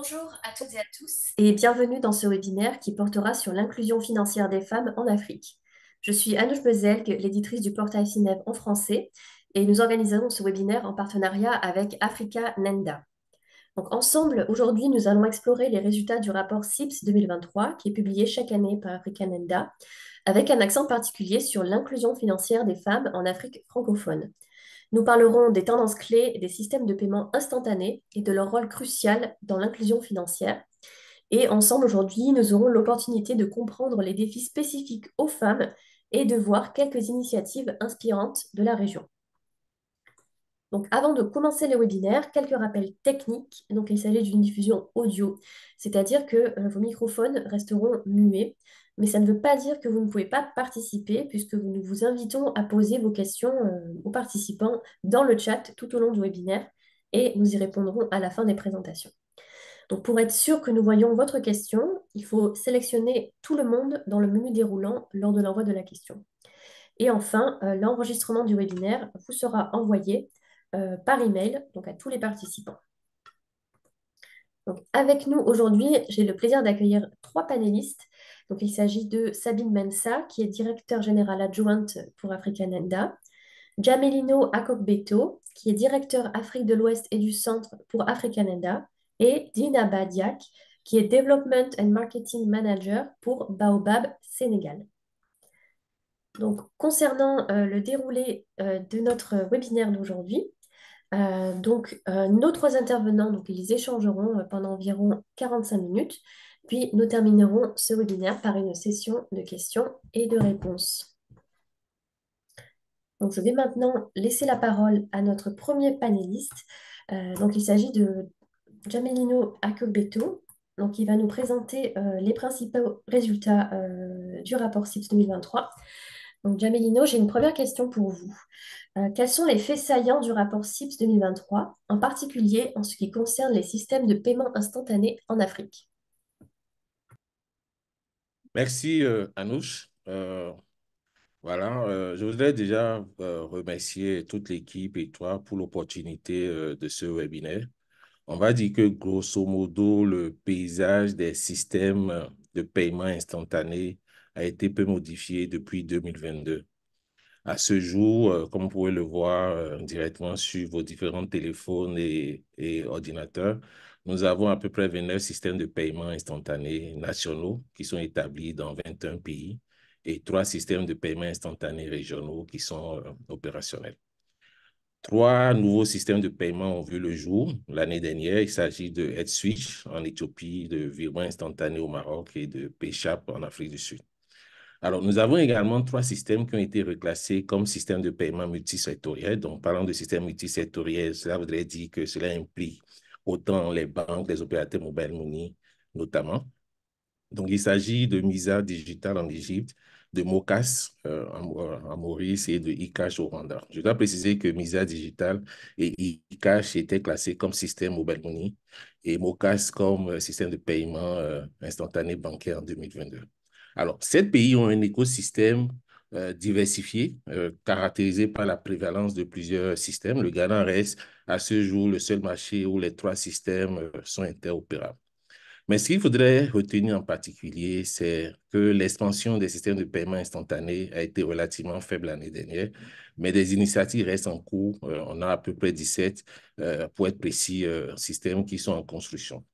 Bonjour à toutes et à tous et bienvenue dans ce webinaire qui portera sur l'inclusion financière des femmes en Afrique. Je suis Anouche Bezelg, l'éditrice du portail CINEV en français et nous organisons ce webinaire en partenariat avec Africa Nenda. Donc ensemble, aujourd'hui, nous allons explorer les résultats du rapport CIPS 2023 qui est publié chaque année par Africa Nenda avec un accent particulier sur l'inclusion financière des femmes en Afrique francophone. Nous parlerons des tendances clés des systèmes de paiement instantanés et de leur rôle crucial dans l'inclusion financière. Et ensemble, aujourd'hui, nous aurons l'opportunité de comprendre les défis spécifiques aux femmes et de voir quelques initiatives inspirantes de la région. Donc, avant de commencer le webinaire, quelques rappels techniques. Donc, il s'agit d'une diffusion audio, c'est-à-dire que vos microphones resteront muets, mais ça ne veut pas dire que vous ne pouvez pas participer, puisque nous vous invitons à poser vos questions aux participants dans le chat tout au long du webinaire, et nous y répondrons à la fin des présentations. Donc, pour être sûr que nous voyons votre question, il faut sélectionner tout le monde dans le menu déroulant lors de l'envoi de la question. Et enfin, l'enregistrement du webinaire vous sera envoyé par email donc à tous les participants. Donc, avec nous aujourd'hui, j'ai le plaisir d'accueillir trois panélistes. Donc, il s'agit de Sabine Mensah, qui est directeur général adjointe pour Africa Nenda, Jamelino Akokbeto, qui est directeur Afrique de l'Ouest et du Centre pour Africa Nenda, et Dina Badiak, qui est Development and Marketing Manager pour Baobab Sénégal. Donc, concernant le déroulé de notre webinaire d'aujourd'hui, nos trois intervenants, donc, ils échangeront pendant environ 45 minutes, puis nous terminerons ce webinaire par une session de questions et de réponses. Donc, je vais maintenant laisser la parole à notre premier panéliste. Donc, il s'agit de Jamelino Akogbeto. Donc, il va nous présenter les principaux résultats du rapport CIPS 2023. Donc, Jamelino, j'ai une première question pour vous. Quels sont les faits saillants du rapport CIPS 2023, en particulier en ce qui concerne les systèmes de paiement instantané en Afrique? Merci, Anouche. Je voudrais déjà remercier toute l'équipe et toi pour l'opportunité de ce webinaire. On va dire que grosso modo, le paysage des systèmes de paiement instantané a été peu modifié depuis 2022. À ce jour, comme vous pouvez le voir directement sur vos différents téléphones et ordinateurs, nous avons à peu près 29 systèmes de paiement instantanés nationaux qui sont établis dans 21 pays et 3 systèmes de paiement instantanés régionaux qui sont opérationnels. 3 nouveaux systèmes de paiement ont vu le jour l'année dernière. Il s'agit de EdSwitch en Éthiopie, de virement instantané au Maroc et de PayShap en Afrique du Sud. Alors, nous avons également 3 systèmes qui ont été reclassés comme systèmes de paiement multisectoriels. Donc, parlant de systèmes multisectoriels, cela voudrait dire que cela implique autant les banques, les opérateurs mobile money, notamment. Donc, il s'agit de Misa Digital en Égypte, de Mocas en Maurice et de eCash au Rwanda. Je dois préciser que Misa Digital et eCash étaient classés comme système mobile money et Mocas comme système de paiement instantané bancaire en 2022. Alors, 7 pays ont un écosystème diversifié, caractérisé par la prévalence de plusieurs systèmes. Le Ghana reste à ce jour le seul marché où les 3 systèmes sont interopérables. Mais ce qu'il faudrait retenir en particulier, c'est que l'expansion des systèmes de paiement instantané a été relativement faible l'année dernière, mais des initiatives restent en cours. On a à peu près 17, pour être précis, systèmes qui sont en construction.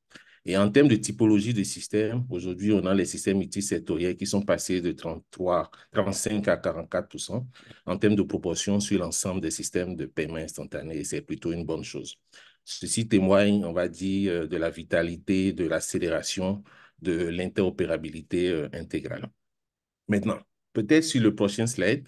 Et en termes de typologie de systèmes, aujourd'hui, on a les systèmes multisectoriels qui sont passés de 35 à 44% en termes de proportion sur l'ensemble des systèmes de paiement instantané. C'est plutôt une bonne chose. Ceci témoigne, on va dire, de la vitalité, de l'accélération, de l'interopérabilité intégrale. Maintenant, peut-être sur le prochain slide,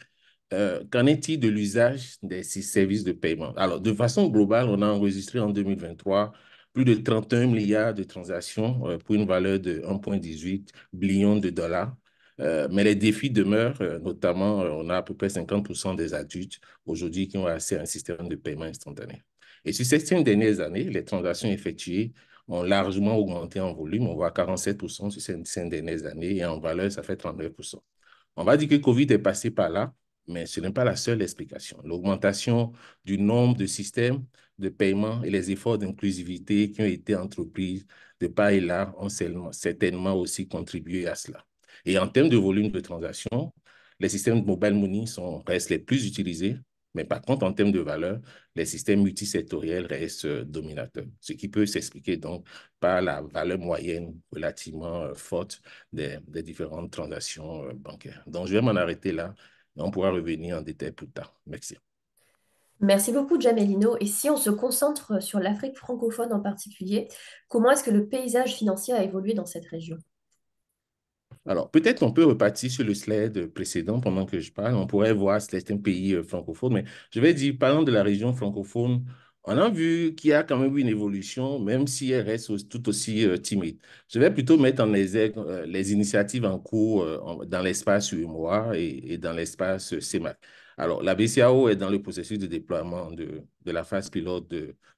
qu'en est-il de l'usage des services de paiement? Alors, de façon globale, on a enregistré en 2023 plus de 31 milliards de transactions pour une valeur de 1,18 billion de dollars. Mais les défis demeurent, notamment, on a à peu près 50% des adultes aujourd'hui qui ont accès à un système de paiement instantané. Et sur ces 5 dernières années, les transactions effectuées ont largement augmenté en volume. On voit 47% sur ces 5 dernières années et en valeur, ça fait 39%. On va dire que Covid est passé par là, Mais ce n'est pas la seule explication. L'augmentation du nombre de systèmes de paiement et les efforts d'inclusivité qui ont été entrepris de part et là ont certainement aussi contribué à cela. Et en termes de volume de transactions, les systèmes de mobile money restent les plus utilisés, mais par contre, en termes de valeur, les systèmes multisectoriels restent dominateurs, ce qui peut s'expliquer donc par la valeur moyenne relativement forte des différentes transactions bancaires. Donc, je vais m'en arrêter là. On pourra revenir en détail plus tard. Merci. Merci beaucoup, Jamelino. Et si on se concentre sur l'Afrique francophone en particulier, comment est-ce que le paysage financier a évolué dans cette région? Alors, peut-être on peut repartir sur le slide précédent pendant que je parle. On pourrait voir certains pays francophones, mais je vais dire, parlant de la région francophone, on a vu qu'il y a quand même eu une évolution, même si elle reste tout aussi timide. Je vais plutôt mettre en exergue les initiatives en cours dans l'espace UEMOA et dans l'espace CEMAC. Alors, la BCAO est dans le processus de déploiement de la phase pilote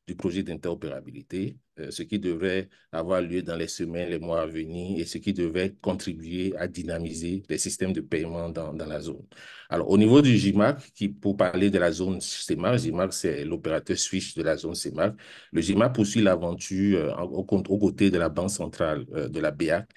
du projet d'interopérabilité, ce qui devrait avoir lieu dans les semaines, les mois à venir et ce qui devait contribuer à dynamiser les systèmes de paiement dans la zone. Alors, au niveau du GIMAC, pour parler de la zone CEMAC, GIMAC, c'est l'opérateur switch de la zone CEMAC. Le GIMAC poursuit l'aventure aux côtés de la Banque centrale de la BEAC.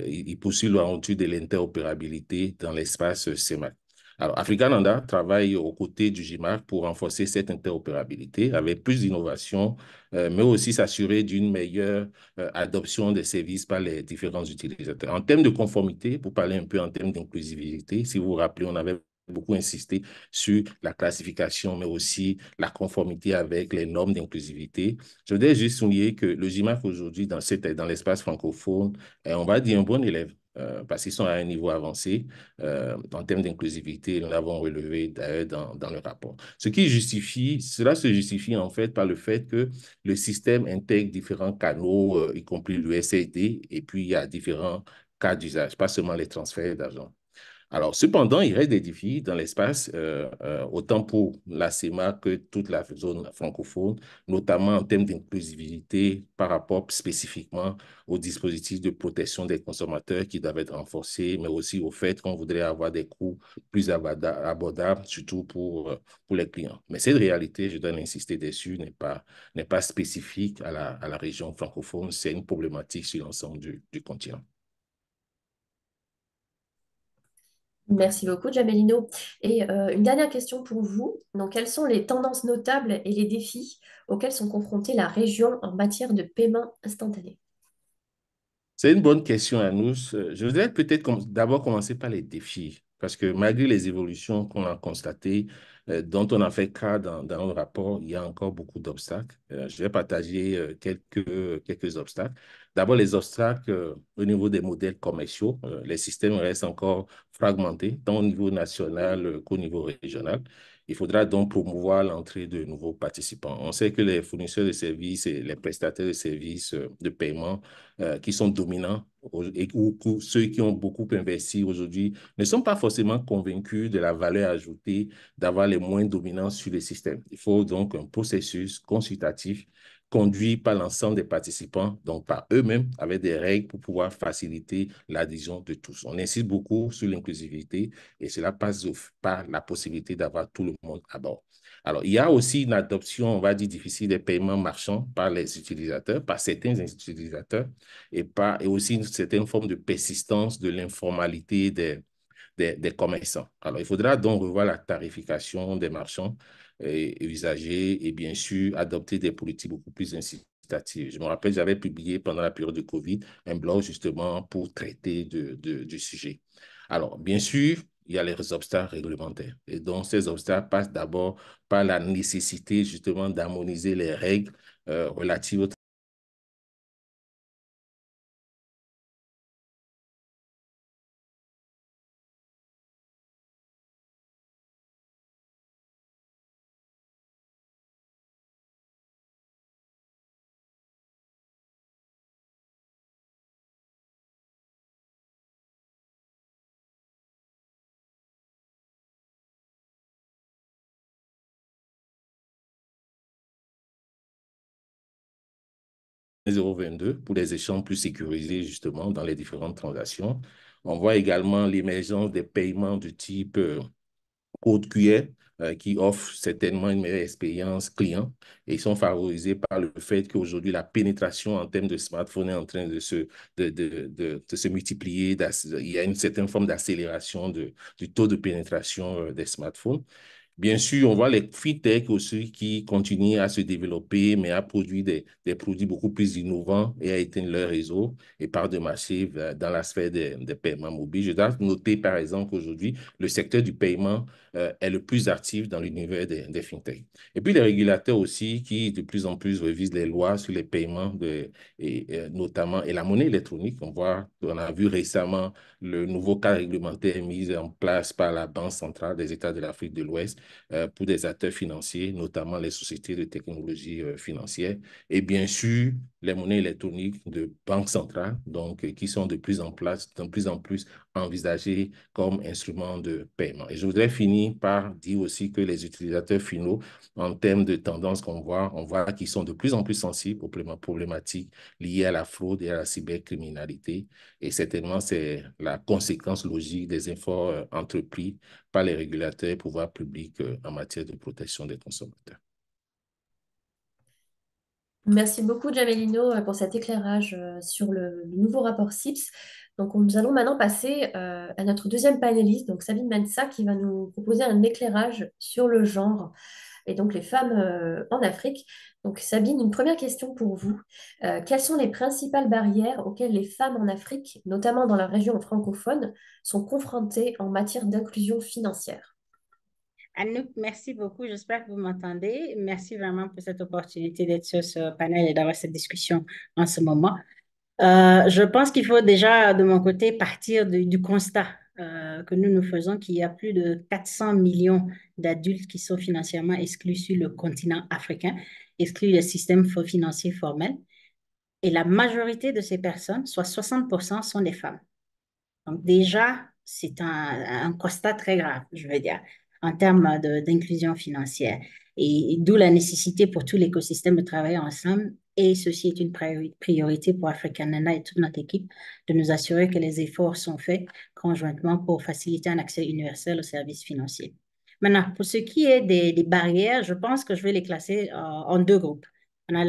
Il poursuit l'aventure de l'interopérabilité dans l'espace CEMAC. Alors, Africananda travaille aux côtés du GIMAC pour renforcer cette interopérabilité avec plus d'innovation, mais aussi s'assurer d'une meilleure adoption des services par les différents utilisateurs. En termes de conformité, pour parler un peu en termes d'inclusivité, si vous vous rappelez, on avait beaucoup insisté sur la classification, mais aussi la conformité avec les normes d'inclusivité. Je voudrais juste souligner que le GIMAC aujourd'hui, dans l'espace francophone, on va dire un bon élève. Parce qu'ils sont à un niveau avancé en termes d'inclusivité, nous l'avons relevé d'ailleurs dans le rapport. Cela se justifie en fait par le fait que le système intègre différents canaux, y compris l'USAID, et puis il y a différents cas d'usage, pas seulement les transferts d'argent. Alors, cependant, il reste des défis dans l'espace, autant pour la CEMA que toute la zone francophone, notamment en termes d'inclusivité par rapport spécifiquement aux dispositifs de protection des consommateurs qui doivent être renforcés, mais aussi au fait qu'on voudrait avoir des coûts plus abordables, surtout pour les clients. Mais cette réalité, je dois insister dessus, n'est pas spécifique à la région francophone, c'est une problématique sur l'ensemble du continent. Merci beaucoup, Jamelino. Et une dernière question pour vous. Donc, quelles sont les tendances notables et les défis auxquels sont confrontées la région en matière de paiement instantané? C'est une bonne question, Anous. Je voudrais peut-être d'abord commencer par les défis, parce que malgré les évolutions qu'on a constatées, dont on a fait cas dans le rapport, il y a encore beaucoup d'obstacles. Je vais partager quelques obstacles. D'abord, les obstacles au niveau des modèles commerciaux. Les systèmes restent encore fragmentés, tant au niveau national qu'au niveau régional. Il faudra donc promouvoir l'entrée de nouveaux participants. On sait que les fournisseurs de services et les prestataires de services de paiement qui sont dominants ou ceux qui ont beaucoup investi aujourd'hui ne sont pas forcément convaincus de la valeur ajoutée d'avoir les moins dominants sur le système. Il faut donc un processus consultatif conduit par l'ensemble des participants, donc par eux-mêmes, avec des règles pour pouvoir faciliter l'adhésion de tous. On insiste beaucoup sur l'inclusivité et cela passe par la possibilité d'avoir tout le monde à bord. Alors, il y a aussi une adoption, on va dire, difficile des paiements marchands par les utilisateurs, par certains utilisateurs, et aussi une certaine forme de persistance de l'informalité des commerçants. Alors, il faudra donc revoir la tarification des marchands et usagers et bien sûr adopter des politiques beaucoup plus incitatives. Je me rappelle, j'avais publié pendant la période de COVID un blog justement pour traiter du sujet. Alors, bien sûr, il y a les obstacles réglementaires. Et donc, ces obstacles passent d'abord par la nécessité justement d'harmoniser les règles relatives au zéro vingt-deux pour des échanges plus sécurisés justement dans les différentes transactions. On voit également l'émergence des paiements du type Code QR qui offre certainement une meilleure expérience client et ils sont favorisés par le fait qu'aujourd'hui, la pénétration en termes de smartphone est en train de se multiplier. Il y a une certaine forme d'accélération du taux de pénétration des smartphones. Bien sûr, on voit les fintech aussi qui continuent à se développer, mais à produire des produits beaucoup plus innovants et à éteindre leur réseau et part de marché dans la sphère des paiements mobiles. Je dois noter, par exemple, qu'aujourd'hui, le secteur du paiement est le plus actif dans l'univers des fintech. Et puis, les régulateurs aussi qui, de plus en plus, révisent les lois sur les paiements notamment et la monnaie électronique. On a vu récemment le nouveau cadre réglementaire mis en place par la Banque centrale des États de l'Afrique de l'Ouest pour des acteurs financiers, notamment les sociétés de technologie financière, et bien sûr les monnaies électroniques de banque centrale, donc qui sont de plus en plus envisagées comme instruments de paiement. Et je voudrais finir par dire aussi que les utilisateurs finaux, en termes de tendance on voit qu'ils sont de plus en plus sensibles aux problématiques liées à la fraude et à la cybercriminalité. Et certainement, c'est la conséquence logique des efforts entrepris par les régulateurs et pouvoirs publics en matière de protection des consommateurs. Merci beaucoup, Jamelino, pour cet éclairage sur le nouveau rapport CIPS. Donc, nous allons maintenant passer à notre deuxième panéliste, donc Sabine Mensa, qui va nous proposer un éclairage sur le genre et donc les femmes en Afrique. Donc, Sabine, une première question pour vous. Quelles sont les principales barrières auxquelles les femmes en Afrique, notamment dans la région francophone, sont confrontées en matière d'inclusion financière? Anouk, merci beaucoup. J'espère que vous m'entendez. Merci vraiment pour cette opportunité d'être sur ce panel et d'avoir cette discussion en ce moment. Je pense qu'il faut déjà, de mon côté, partir du constat que nous faisons qu'il y a plus de 400 millions d'adultes qui sont financièrement exclus sur le continent africain, exclus des systèmes financiers formels. Et la majorité de ces personnes, soit 60%, sont des femmes. Donc déjà, c'est un constat très grave, je veux dire, en termes d'inclusion financière. Et d'où la nécessité pour tout l'écosystème de travailler ensemble. Et ceci est une priorité pour Africanana et toute notre équipe de nous assurer que les efforts sont faits conjointement pour faciliter un accès universel aux services financiers. Maintenant, pour ce qui est des barrières, je pense que je vais les classer en deux groupes. On a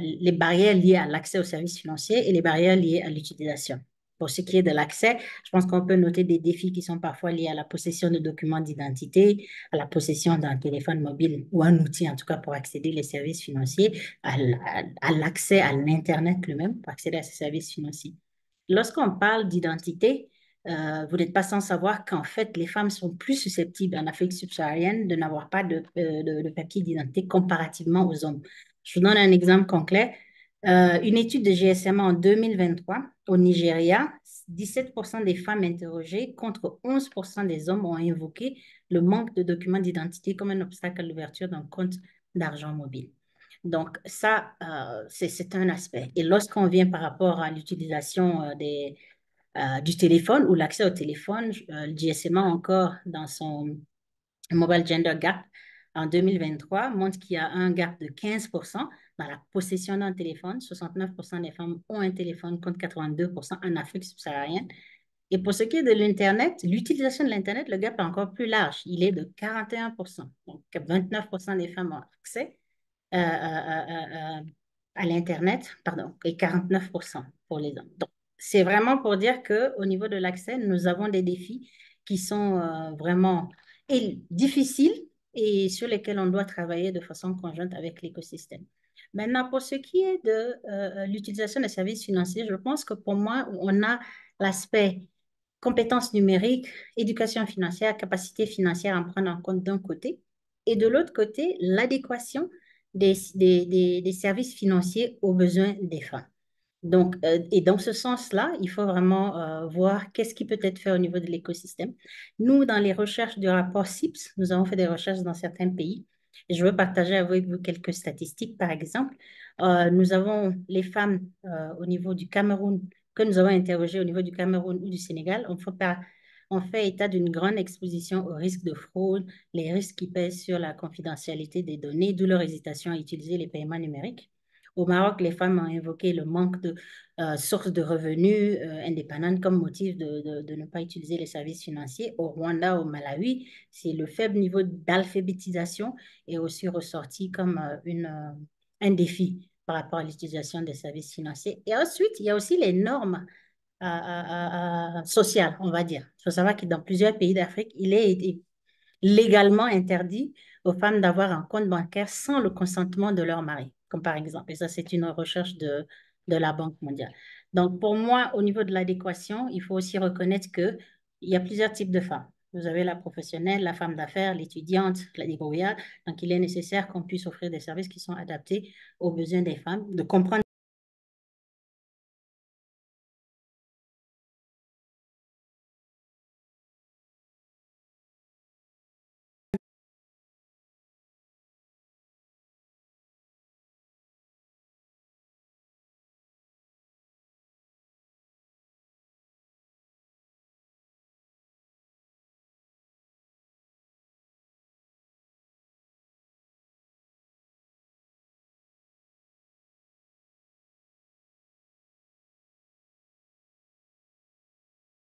les barrières liées à l'accès aux services financiers et les barrières liées à l'utilisation. Pour ce qui est de l'accès, je pense qu'on peut noter des défis qui sont parfois liés à la possession de documents d'identité, à la possession d'un téléphone mobile ou un outil, en tout cas, pour accéder aux services financiers, à l'accès à l'Internet lui-même pour accéder à ces services financiers. Lorsqu'on parle d'identité, vous n'êtes pas sans savoir qu'en fait, les femmes sont plus susceptibles en Afrique subsaharienne de n'avoir pas de papier d'identité comparativement aux hommes. Je vous donne un exemple concret. Une étude de GSM en 2023 au Nigeria, 17% des femmes interrogées contre 11% des hommes ont invoqué le manque de documents d'identité comme un obstacle à l'ouverture d'un compte d'argent mobile. Donc, ça, c'est un aspect. Et lorsqu'on vient par rapport à l'utilisation du téléphone ou l'accès au téléphone, le GSMA encore dans son Mobile Gender Gap en 2023 montre qu'il y a un gap de 15% dans la possession d'un téléphone. 69% des femmes ont un téléphone contre 82% en Afrique subsaharienne. Et pour ce qui est de l'Internet, l'utilisation de l'Internet, le gap est encore plus large. Il est de 41%. Donc, 29% des femmes ont accès à l'Internet, pardon, et 49% pour les hommes. Donc, c'est vraiment pour dire qu'au niveau de l'accès, nous avons des défis qui sont vraiment difficiles et sur lesquels on doit travailler de façon conjointe avec l'écosystème. Maintenant, pour ce qui est de l'utilisation des services financiers, je pense que pour moi, on a l'aspect compétences numériques, éducation financière, capacité financière à en prendre en compte d'un côté, et de l'autre côté, l'adéquation des services financiers aux besoins des femmes. Donc, et dans ce sens-là, il faut vraiment voir qu'est-ce qui peut être fait au niveau de l'écosystème. Nous, dans les recherches du rapport CIPS, nous avons fait des recherches dans certains pays. Et je veux partager avec vous quelques statistiques. Par exemple, nous avons les femmes au niveau du Cameroun, que nous avons interrogées au niveau du Cameroun ou du Sénégal. On fait état d'une grande exposition aux risques de fraude, les risques qui pèsent sur la confidentialité des données, d'où leur hésitation à utiliser les paiements numériques. Au Maroc, les femmes ont invoqué le manque de sources de revenus indépendantes comme motif de ne pas utiliser les services financiers. Au Rwanda, au Malawi, c'est le faible niveau d'alphabétisation est aussi ressorti comme un défi par rapport à l'utilisation des services financiers. Et ensuite, il y a aussi les normes sociales, on va dire. Il faut savoir que dans plusieurs pays d'Afrique, il est légalement interdit aux femmes d'avoir un compte bancaire sans le consentement de leur mari, comme par exemple. Et ça, c'est une recherche de la Banque mondiale. Donc, pour moi, au niveau de l'adéquation, il faut aussi reconnaître qu'il y a plusieurs types de femmes. Vous avez la professionnelle, la femme d'affaires, l'étudiante, la débrouillarde. Donc, il est nécessaire qu'on puisse offrir des services qui sont adaptés aux besoins des femmes, de comprendre.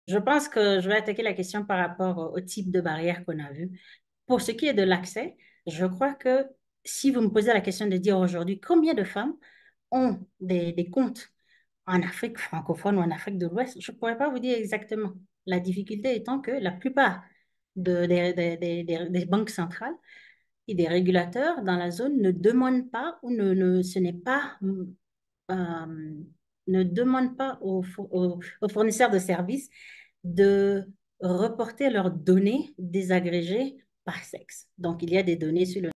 Je pense que je vais attaquer la question par rapport au type de barrière qu'on a vu. Pour ce qui est de l'accès, je crois que si vous me posez la question de dire aujourd'hui combien de femmes ont des comptes en Afrique francophone ou en Afrique de l'Ouest, je ne pourrais pas vous dire exactement. La difficulté étant que la plupart des banques centrales et des régulateurs dans la zone ne demandent pas ou ce n'est pas euh, ne demandent pas aux fournisseurs de services de reporter leurs données désagrégées par sexe. Donc, il y a des données sur le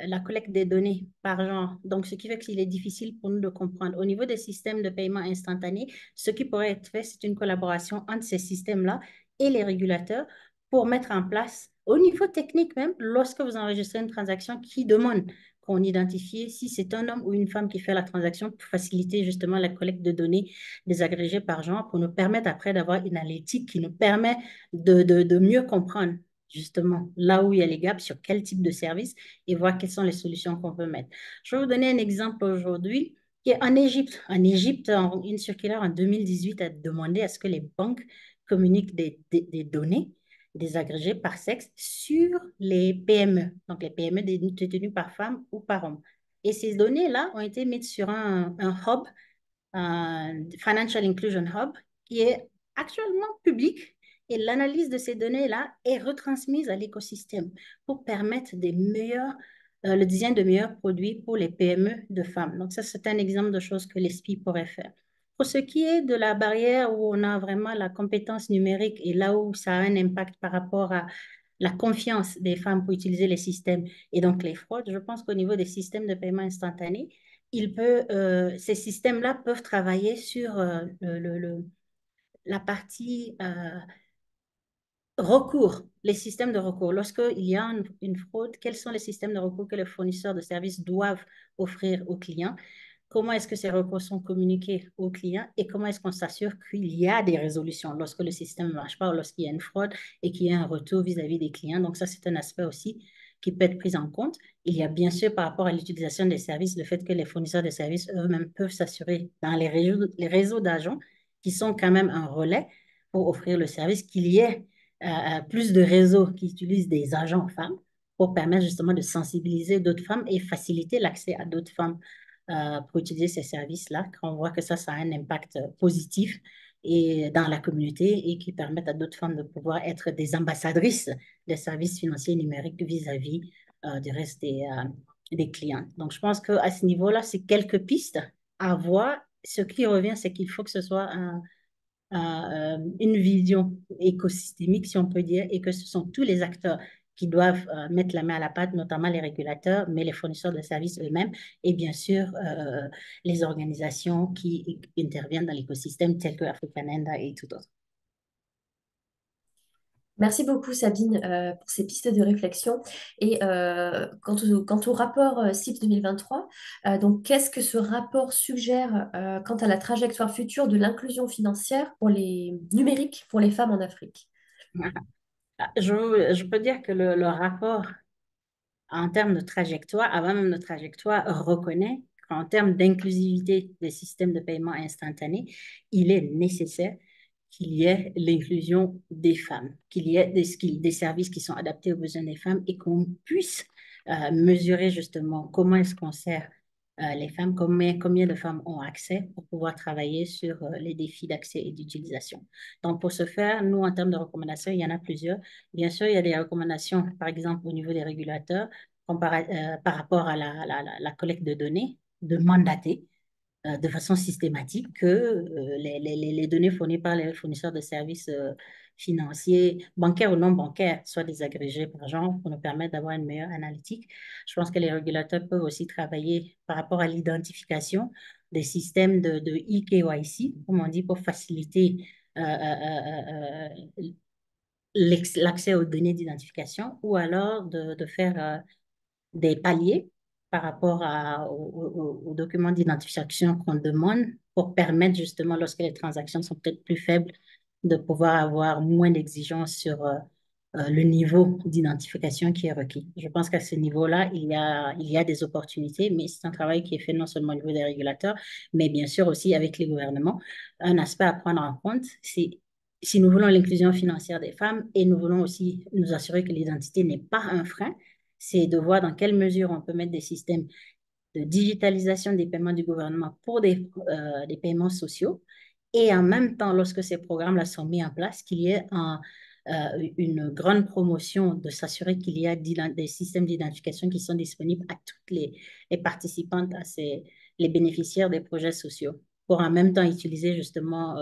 la collecte des données par genre. Donc, ce qui fait qu'il est difficile pour nous de comprendre. Au niveau des systèmes de paiement instantané, ce qui pourrait être fait, c'est une collaboration entre ces systèmes-là et les régulateurs pour mettre en place, au niveau technique même, lorsque vous enregistrez une transaction qui demande qu'on identifie si c'est un homme ou une femme qui fait la transaction pour faciliter justement la collecte de données désagrégées par genre, pour nous permettre après d'avoir une analytique qui nous permet de mieux comprendre justement là où il y a les gaps, sur quel type de service et voir quelles sont les solutions qu'on peut mettre. Je vais vous donner un exemple aujourd'hui qui est en Égypte. En Égypte, une circulaire en 2018 a demandé à ce que les banques communiquent des données désagrégées par sexe sur les PME, donc les PME détenues par femme ou par homme. Et ces données-là ont été mises sur un hub, un Financial Inclusion Hub, qui est actuellement public. Et l'analyse de ces données-là est retransmise à l'écosystème pour permettre le design de meilleurs produits pour les PME de femmes. Donc ça, c'est un exemple de choses que l'ESPI pourrait faire. Pour ce qui est de la barrière où on a vraiment la compétence numérique et là où ça a un impact par rapport à la confiance des femmes pour utiliser les systèmes et donc les fraudes, je pense qu'au niveau des systèmes de paiement instantané, ces systèmes-là peuvent travailler sur la partie recours, les systèmes de recours. Lorsqu'il y a une fraude, quels sont les systèmes de recours que les fournisseurs de services doivent offrir aux clients? Comment est-ce que ces recours sont communiqués aux clients et comment est-ce qu'on s'assure qu'il y a des résolutions lorsque le système ne marche pas ou lorsqu'il y a une fraude et qu'il y a un retour vis-à-vis des clients. Donc ça, c'est un aspect aussi qui peut être pris en compte. Il y a bien sûr par rapport à l'utilisation des services, le fait que les fournisseurs de services eux-mêmes peuvent s'assurer dans les réseaux d'agents qui sont quand même un relais pour offrir le service, qu'il y ait plus de réseaux qui utilisent des agents femmes pour permettre justement de sensibiliser d'autres femmes et faciliter l'accès à d'autres femmes pour utiliser ces services-là, quand on voit que ça a un impact positif et dans la communauté et qui permettent à d'autres femmes de pouvoir être des ambassadrices des services financiers numériques vis-à-vis du reste des clients. Donc, je pense qu'à ce niveau-là, c'est quelques pistes à voir. Ce qui revient, c'est qu'il faut que ce soit une vision écosystémique, si on peut dire, et que ce sont tous les acteurs qui doivent mettre la main à la pâte, notamment les régulateurs, mais les fournisseurs de services eux-mêmes, et bien sûr les organisations qui interviennent dans l'écosystème, telles que Africanenda et tout autre. Merci beaucoup Sabine pour ces pistes de réflexion. Et quant au rapport CIPS 2023, donc qu'est-ce que ce rapport suggère quant à la trajectoire future de l'inclusion financière pour les numériques pour les femmes en Afrique? Je peux dire que le rapport, en termes de trajectoire, avant même de trajectoire, reconnaît qu'en termes d'inclusivité des systèmes de paiement instantané, il est nécessaire qu'il y ait l'inclusion des femmes, qu'il y ait des services qui sont adaptés aux besoins des femmes et qu'on puisse mesurer justement comment est-ce qu'on sert les femmes, combien de femmes ont accès pour pouvoir travailler sur les défis d'accès et d'utilisation. Donc, pour ce faire, nous, en termes de recommandations, il y en a plusieurs. Bien sûr, il y a des recommandations, par exemple, au niveau des régulateurs, par rapport à la collecte de données, de mandater de façon systématique que les données fournies par les fournisseurs de services financiers, bancaires ou non bancaires, soient désagrégées par genre pour nous permettre d'avoir une meilleure analytique. Je pense que les régulateurs peuvent aussi travailler par rapport à l'identification des systèmes de eKYC, comme on dit, pour faciliter l'accès aux données d'identification ou alors de faire des paliers par rapport aux documents d'identification qu'on demande pour permettre justement, lorsque les transactions sont peut-être plus faibles, de pouvoir avoir moins d'exigences sur le niveau d'identification qui est requis. Je pense qu'à ce niveau-là, il y a des opportunités, mais c'est un travail qui est fait non seulement au niveau des régulateurs, mais bien sûr aussi avec les gouvernements. Un aspect à prendre en compte, c'est si nous voulons l'inclusion financière des femmes et nous voulons aussi nous assurer que l'identité n'est pas un frein, c'est de voir dans quelle mesure on peut mettre des systèmes de digitalisation des paiements du gouvernement pour des paiements sociaux. Et en même temps, lorsque ces programmes-là sont mis en place, qu'il y ait une grande promotion de s'assurer qu'il y a des systèmes d'identification qui sont disponibles à toutes les participantes, les bénéficiaires des projets sociaux, pour en même temps utiliser justement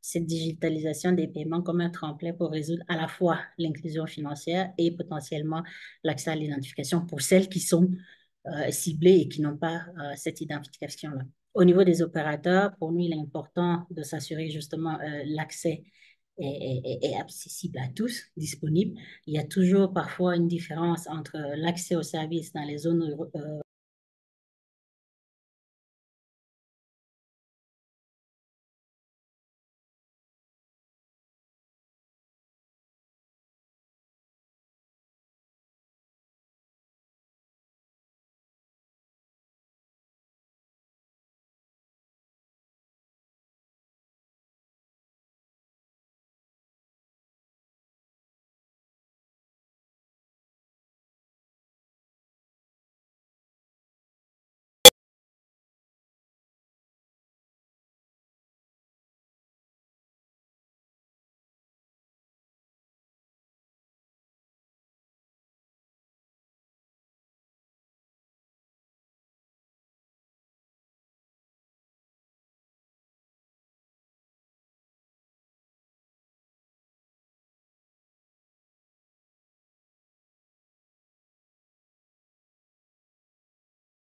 cette digitalisation des paiements comme un tremplin pour résoudre à la fois l'inclusion financière et potentiellement l'accès à l'identification pour celles qui sont ciblées et qui n'ont pas cette identification-là. Au niveau des opérateurs, pour nous, il est important de s'assurer justement l'accès est accessible à tous, disponible. Il y a toujours parfois une différence entre l'accès aux services dans les zones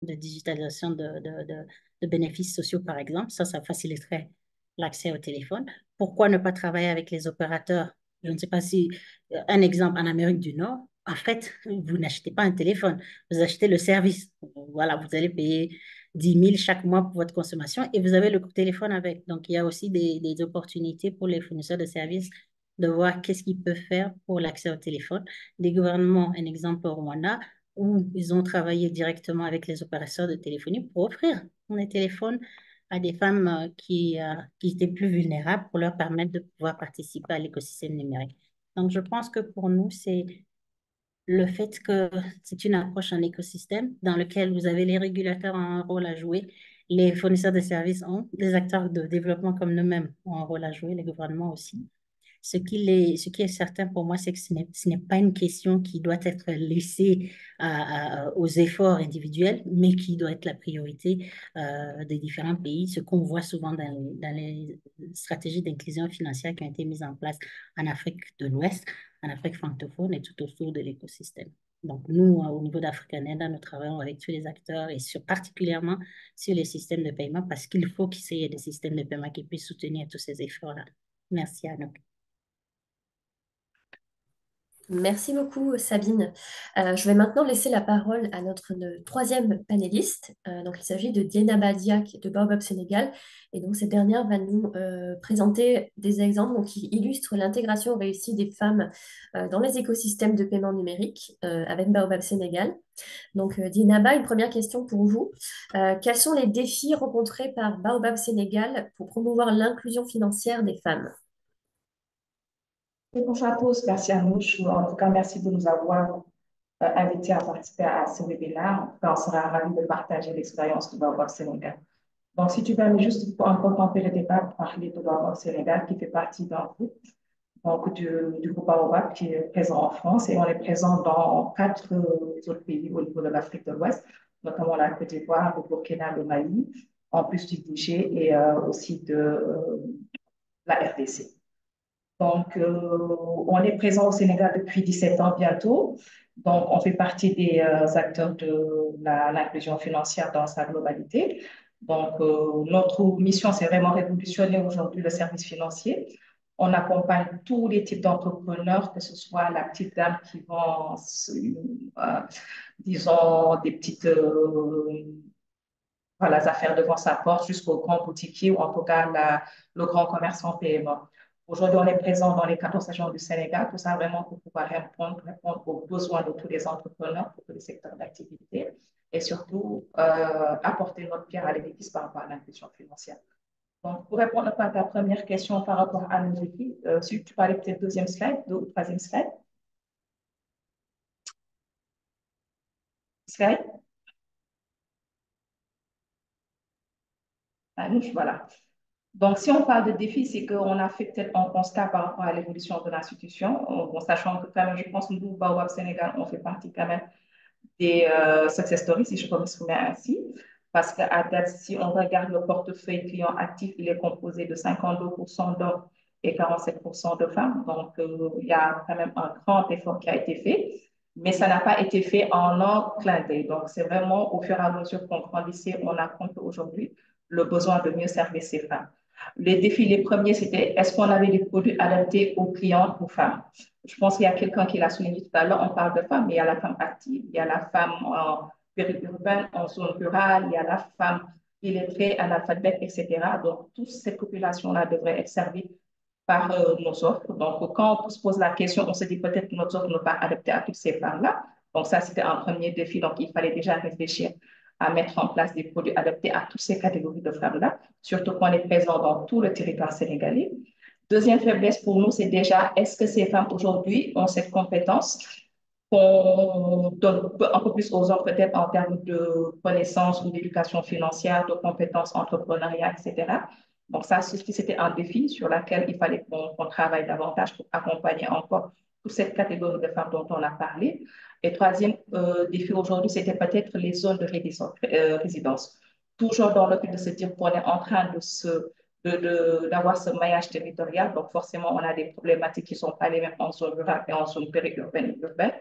de digitalisation de bénéfices sociaux, par exemple. Ça faciliterait l'accès au téléphone. Pourquoi ne pas travailler avec les opérateurs? Je ne sais pas si, un exemple en Amérique du Nord, en fait, vous n'achetez pas un téléphone, vous achetez le service. Voilà, vous allez payer 10 000 chaque mois pour votre consommation et vous avez le téléphone avec. Donc, il y a aussi des opportunités pour les fournisseurs de services de voir qu'est-ce qu'ils peuvent faire pour l'accès au téléphone. Des gouvernements, un exemple au Rwanda, où ils ont travaillé directement avec les opérateurs de téléphonie pour offrir des téléphones à des femmes qui étaient plus vulnérables pour leur permettre de pouvoir participer à l'écosystème numérique. Donc, je pense que pour nous, c'est le fait que c'est une approche en écosystème dans lequel vous avez les régulateurs ont un rôle à jouer, les fournisseurs de services ont, les acteurs de développement comme nous-mêmes ont un rôle à jouer, les gouvernements aussi. Ce qui est certain pour moi, c'est que ce n'est pas une question qui doit être laissée aux efforts individuels, mais qui doit être la priorité des différents pays, ce qu'on voit souvent dans les stratégies d'inclusion financière qui ont été mises en place en Afrique de l'Ouest, en Afrique francophone et tout autour de l'écosystème. Donc, nous, au niveau d'Africanet, nous travaillons avec tous les acteurs et particulièrement sur les systèmes de paiement parce qu'il faut qu'il y ait des systèmes de paiement qui puissent soutenir tous ces efforts-là. Merci à nous. Merci beaucoup, Sabine. Je vais maintenant laisser la parole à notre troisième panéliste. Donc, il s'agit de Diena Badiak de Baobab Sénégal. Et donc, cette dernière va nous présenter des exemples donc, qui illustrent l'intégration réussie des femmes dans les écosystèmes de paiement numérique avec Baobab Sénégal. Donc, Dienaba, une première question pour vous. Quels sont les défis rencontrés par Baobab Sénégal pour promouvoir l'inclusion financière des femmes? Et bonjour à tous, merci à nous. En tout cas, merci de nous avoir invités à participer à ce webinaire. En tout cas, on sera ravis de partager l'expérience du Baobab Sénégal. Donc, si tu permets juste pour encore tempérer le débat, parler de Baobab Sénégal qui fait partie d'un groupe, donc du groupe Baobab qui est présent en France et on est présent dans quatre autres pays au niveau de l'Afrique de l'Ouest, notamment la Côte d'Ivoire, le Burkina, le Mali, en plus du Niger et aussi de la RDC. Donc, on est présent au Sénégal depuis 17 ans bientôt. Donc, on fait partie des acteurs de l'inclusion financière dans sa globalité. Donc, notre mission, c'est vraiment révolutionner aujourd'hui le service financier. On accompagne tous les types d'entrepreneurs, que ce soit la petite dame qui vend, disons, des petites voilà, les affaires devant sa porte jusqu'au grand boutiquier ou en tout cas le grand commerce en PME. Aujourd'hui, on est présent dans les 14 régions du Sénégal, tout ça vraiment pour pouvoir répondre aux besoins de tous les entrepreneurs, pour tous les secteurs d'activité et surtout apporter notre pierre à l'édifice par rapport à l'inclusion financière. Donc, pour répondre à ta première question par rapport à nos outils, si tu parlais peut-être deuxième slide, deux ou troisième slide. Slide. Voilà. Donc, si on parle de défis, c'est qu'on a fait peut-être un constat par rapport à l'évolution de l'institution, en sachant que quand même, je pense que nous, Baobab Sénégal, on fait partie quand même des success stories, si je peux m'exprimer ainsi. Parce qu'à date, si on regarde le portefeuille client actif, il est composé de 52% d'hommes et 47% de femmes. Donc, il y a quand même un grand effort qui a été fait. Mais ça n'a pas été fait en un clin d'œil. Donc, c'est vraiment au fur et à mesure qu'on grandissait, on a compris aujourd'hui le besoin de mieux servir ces femmes. Les défis, les premiers, c'était est-ce qu'on avait des produits adaptés aux clients, aux femmes? Je pense qu'il y a quelqu'un qui l'a souligné tout à l'heure, on parle de femmes, mais il y a la femme active, il y a la femme en périurbaine, en zone rurale, il y a la femme illettrée, analphabète, etc. Donc, toutes ces populations-là devraient être servies par nos offres. Donc, quand on se pose la question, on se dit peut-être que notre offre n'est pas adaptée à toutes ces femmes-là. Donc, ça, c'était un premier défi. Donc, il fallait déjà réfléchir à mettre en place des produits adaptés à toutes ces catégories de femmes-là, surtout qu'on est présent dans tout le territoire sénégalais. Deuxième faiblesse pour nous, c'est déjà, est-ce que ces femmes aujourd'hui ont cette compétence qu'on donne un peu plus aux hommes peut-être en termes de connaissances ou d'éducation financière, de compétences entrepreneuriales, etc. Donc ça, c'était un défi sur lequel il fallait qu'on travaille davantage pour accompagner encore toute cette catégorie de femmes dont on a parlé. Et troisième défi aujourd'hui, c'était peut-être les zones de résidence. Toujours dans le but de se dire qu'on est en train d'avoir ce maillage territorial. Donc, forcément, on a des problématiques qui ne sont pas les mêmes en zone rurale et en zone périurbaine et urbaine.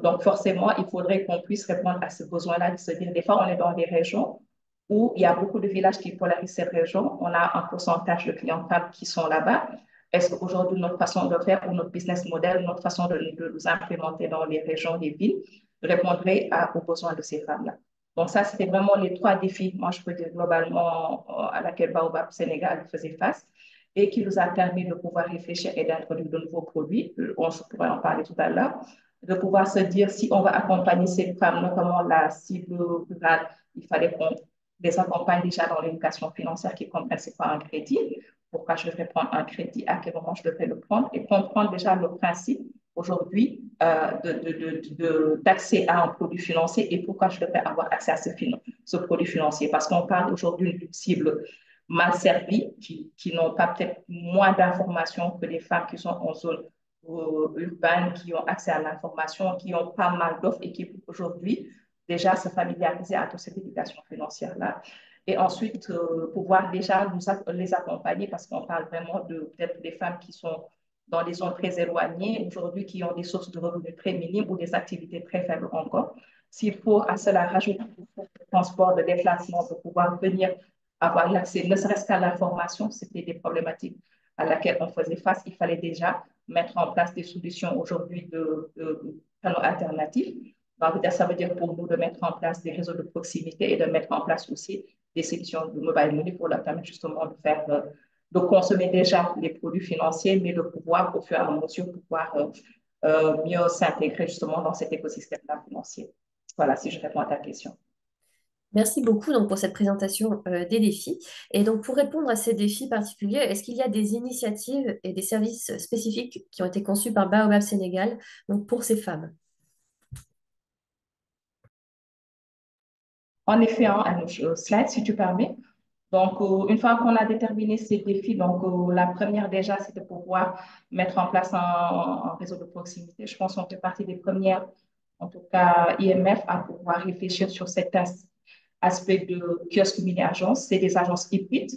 Donc, forcément, il faudrait qu'on puisse répondre à ce besoin-là de se dire, des fois, on est dans des régions où il y a beaucoup de villages qui polarisent ces régions. On a un pourcentage de clients femmes qui sont là-bas. Est-ce qu'aujourd'hui, notre façon de faire ou notre business model, notre façon de nous implémenter dans les régions, les villes, répondrait aux besoins de ces femmes-là? Donc, ça, c'était vraiment les trois défis, moi, je peux dire globalement, à laquelle Baobab Sénégal faisait face et qui nous a permis de pouvoir réfléchir et d'introduire de nouveaux produits. On pourrait en parler tout à l'heure, de pouvoir se dire si on va accompagner ces femmes, notamment la cible rurale, il fallait qu'on les accompagne déjà dans l'éducation financière, qui comprennent c'est quoi un crédit, pourquoi je devrais prendre un crédit, à quel moment je devrais le prendre, et comprendre déjà le principe aujourd'hui d'accès à un produit financier et pourquoi je devrais avoir accès à ce produit financier. Parce qu'on parle aujourd'hui d'une cible mal servie, qui n'ont pas peut-être moins d'informations que les femmes qui sont en zone urbaine, qui ont accès à l'information, qui ont pas mal d'offres et qui aujourd'hui déjà se familiariser à toute cette éducation financière-là. Et ensuite, pouvoir déjà les accompagner parce qu'on parle vraiment de peut-être des femmes qui sont dans des zones très éloignées, aujourd'hui qui ont des sources de revenus très minimes ou des activités très faibles encore. S'il faut à cela rajouter le transport, de déplacement pour pouvoir venir avoir l'accès, ne serait-ce qu'à l'information, c'était des problématiques à laquelle on faisait face, il fallait déjà mettre en place des solutions aujourd'hui de canaux alternatifs. Donc, ça veut dire pour nous de mettre en place des réseaux de proximité et de mettre en place aussi des solutions de mobile money pour leur permettre justement de faire, de consommer déjà les produits financiers, mais de pouvoir, au fur et à mesure, pouvoir mieux s'intégrer justement dans cet écosystème-là financier. Voilà, si je réponds à ta question. Merci beaucoup donc, pour cette présentation des défis. Et donc, pour répondre à ces défis particuliers, est-ce qu'il y a des initiatives et des services spécifiques qui ont été conçus par Baobab Sénégal donc, pour ces femmes? En effet, hein, à nos slides, si tu permets. Donc, une fois qu'on a déterminé ces défis, donc la première déjà, c'est de pouvoir mettre en place un réseau de proximité. Je pense qu'on fait partie des premières, en tout cas IMF, à pouvoir réfléchir sur cet aspect de kiosque mini-agence. C'est des agences hybrides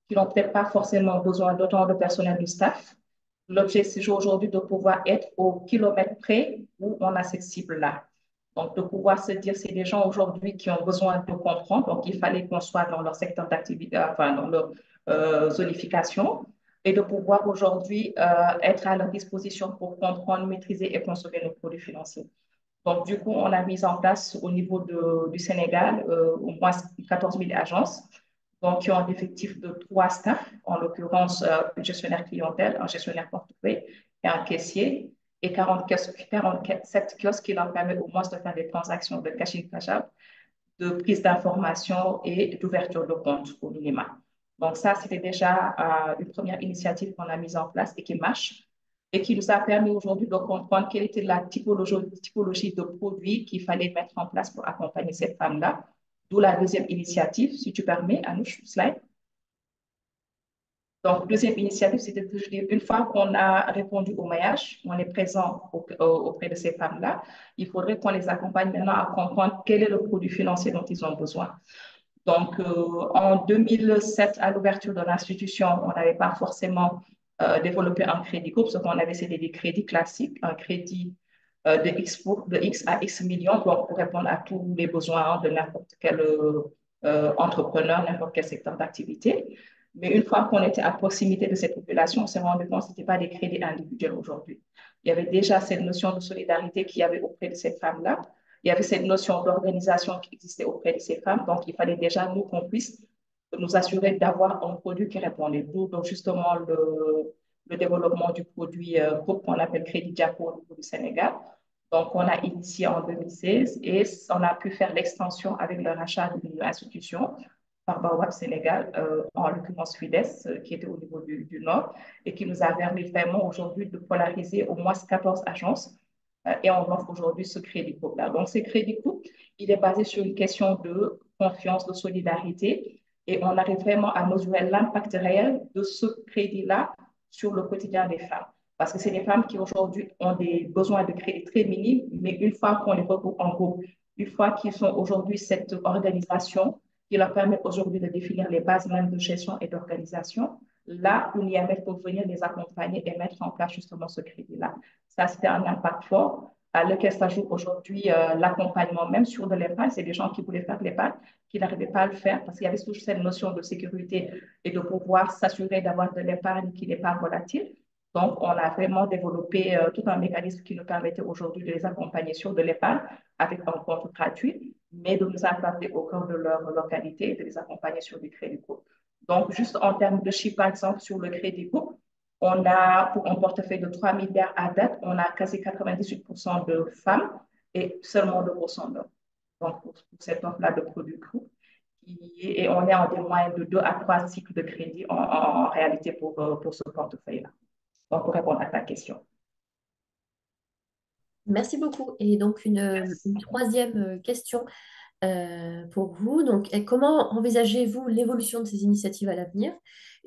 qui n'ont peut-être pas forcément besoin d'autant de personnel de staff. L'objectif aujourd'hui de pouvoir être au kilomètre près où on a cette cible-là. Donc, de pouvoir se dire, c'est des gens aujourd'hui qui ont besoin de comprendre. Donc, il fallait qu'on soit dans leur secteur d'activité, enfin, dans leur zonification, et de pouvoir aujourd'hui être à leur disposition pour comprendre, maîtriser et consommer nos produits financiers. Donc, du coup, on a mis en place au niveau du Sénégal au moins 14 000 agences, donc qui ont un effectif de 3 staffs, en l'occurrence un gestionnaire clientèle, un gestionnaire portefeuille et un caissier, et 47 kiosques qui leur permettent au moins de faire des transactions de cash-in, cash-out, de prise d'information et d'ouverture de compte au minimum. Donc ça, c'était déjà une première initiative qu'on a mise en place et qui marche et qui nous a permis aujourd'hui de comprendre quelle était la typologie de produits qu'il fallait mettre en place pour accompagner cette femme-là. D'où la deuxième initiative, si tu permets, Anouche, slide. Donc, deuxième initiative, c'était de dire, une fois qu'on a répondu au maillage, on est présent auprès de ces femmes-là, il faudrait qu'on les accompagne maintenant à comprendre quel est le produit financier dont ils ont besoin. Donc, en 2007, à l'ouverture de l'institution, on n'avait pas forcément développé un crédit groupe. Ce qu'on avait, c'était des crédits classiques, un crédit de X à X millions pour répondre à tous les besoins de n'importe quel entrepreneur, n'importe quel secteur d'activité. Mais une fois qu'on était à proximité de cette population, on s'est rendu compte que ce n'était pas des crédits individuels aujourd'hui. Il y avait déjà cette notion de solidarité qu'il y avait auprès de cette femme-là. Il y avait cette notion d'organisation qui existait auprès de ces femmes. Donc, il fallait déjà, nous, qu'on puisse nous assurer d'avoir un produit qui répondait. Donc, justement, le développement du produit groupe qu'on appelle Crédit Diapo au niveau du Sénégal. Donc, on a initié en 2016 et on a pu faire l'extension avec le rachat d'une institution par Baobab Sénégal, en l'occurrence FIDES, qui était au niveau du Nord, et qui nous a permis vraiment aujourd'hui de polariser au moins 14 agences. Et on offre aujourd'hui ce crédit groupe-là. Donc, ce crédit groupe, il est basé sur une question de confiance, de solidarité, et on arrive vraiment à mesurer l'impact réel de ce crédit-là sur le quotidien des femmes. Parce que c'est des femmes qui aujourd'hui ont des besoins de crédit très minimes, mais une fois qu'on les regroupe en groupe, une fois qu'ils sont aujourd'hui cette organisation qui leur permet aujourd'hui de définir les bases même de gestion et d'organisation, là où l'IMF peut venir les accompagner et mettre en place justement ce crédit-là. Ça, c'était un impact fort à lequel s'ajoute aujourd'hui l'accompagnement même sur de l'épargne. C'est des gens qui voulaient faire de l'épargne, qui n'arrivaient pas à le faire parce qu'il y avait toujours cette notion de sécurité et de pouvoir s'assurer d'avoir de l'épargne qui n'est pas volatile. Donc, on a vraiment développé tout un mécanisme qui nous permettait aujourd'hui de les accompagner sur de l'épargne avec un compte gratuit, mais de nous implanter au cœur de leur localité et de les accompagner sur du crédit court. Donc, juste en termes de chiffres, par exemple, sur le crédit court, on a, pour un portefeuille de 3 milliards à date, on a quasi 98% de femmes et seulement 2% d'hommes. Donc, pour cette offre-là de produits courts. Et on est en des moyennes de 2 à 3 cycles de crédit en réalité pour ce portefeuille-là. Donc, pour répondre à ta question. Merci beaucoup. Et donc, une troisième question pour vous. Donc, comment envisagez-vous l'évolution de ces initiatives à l'avenir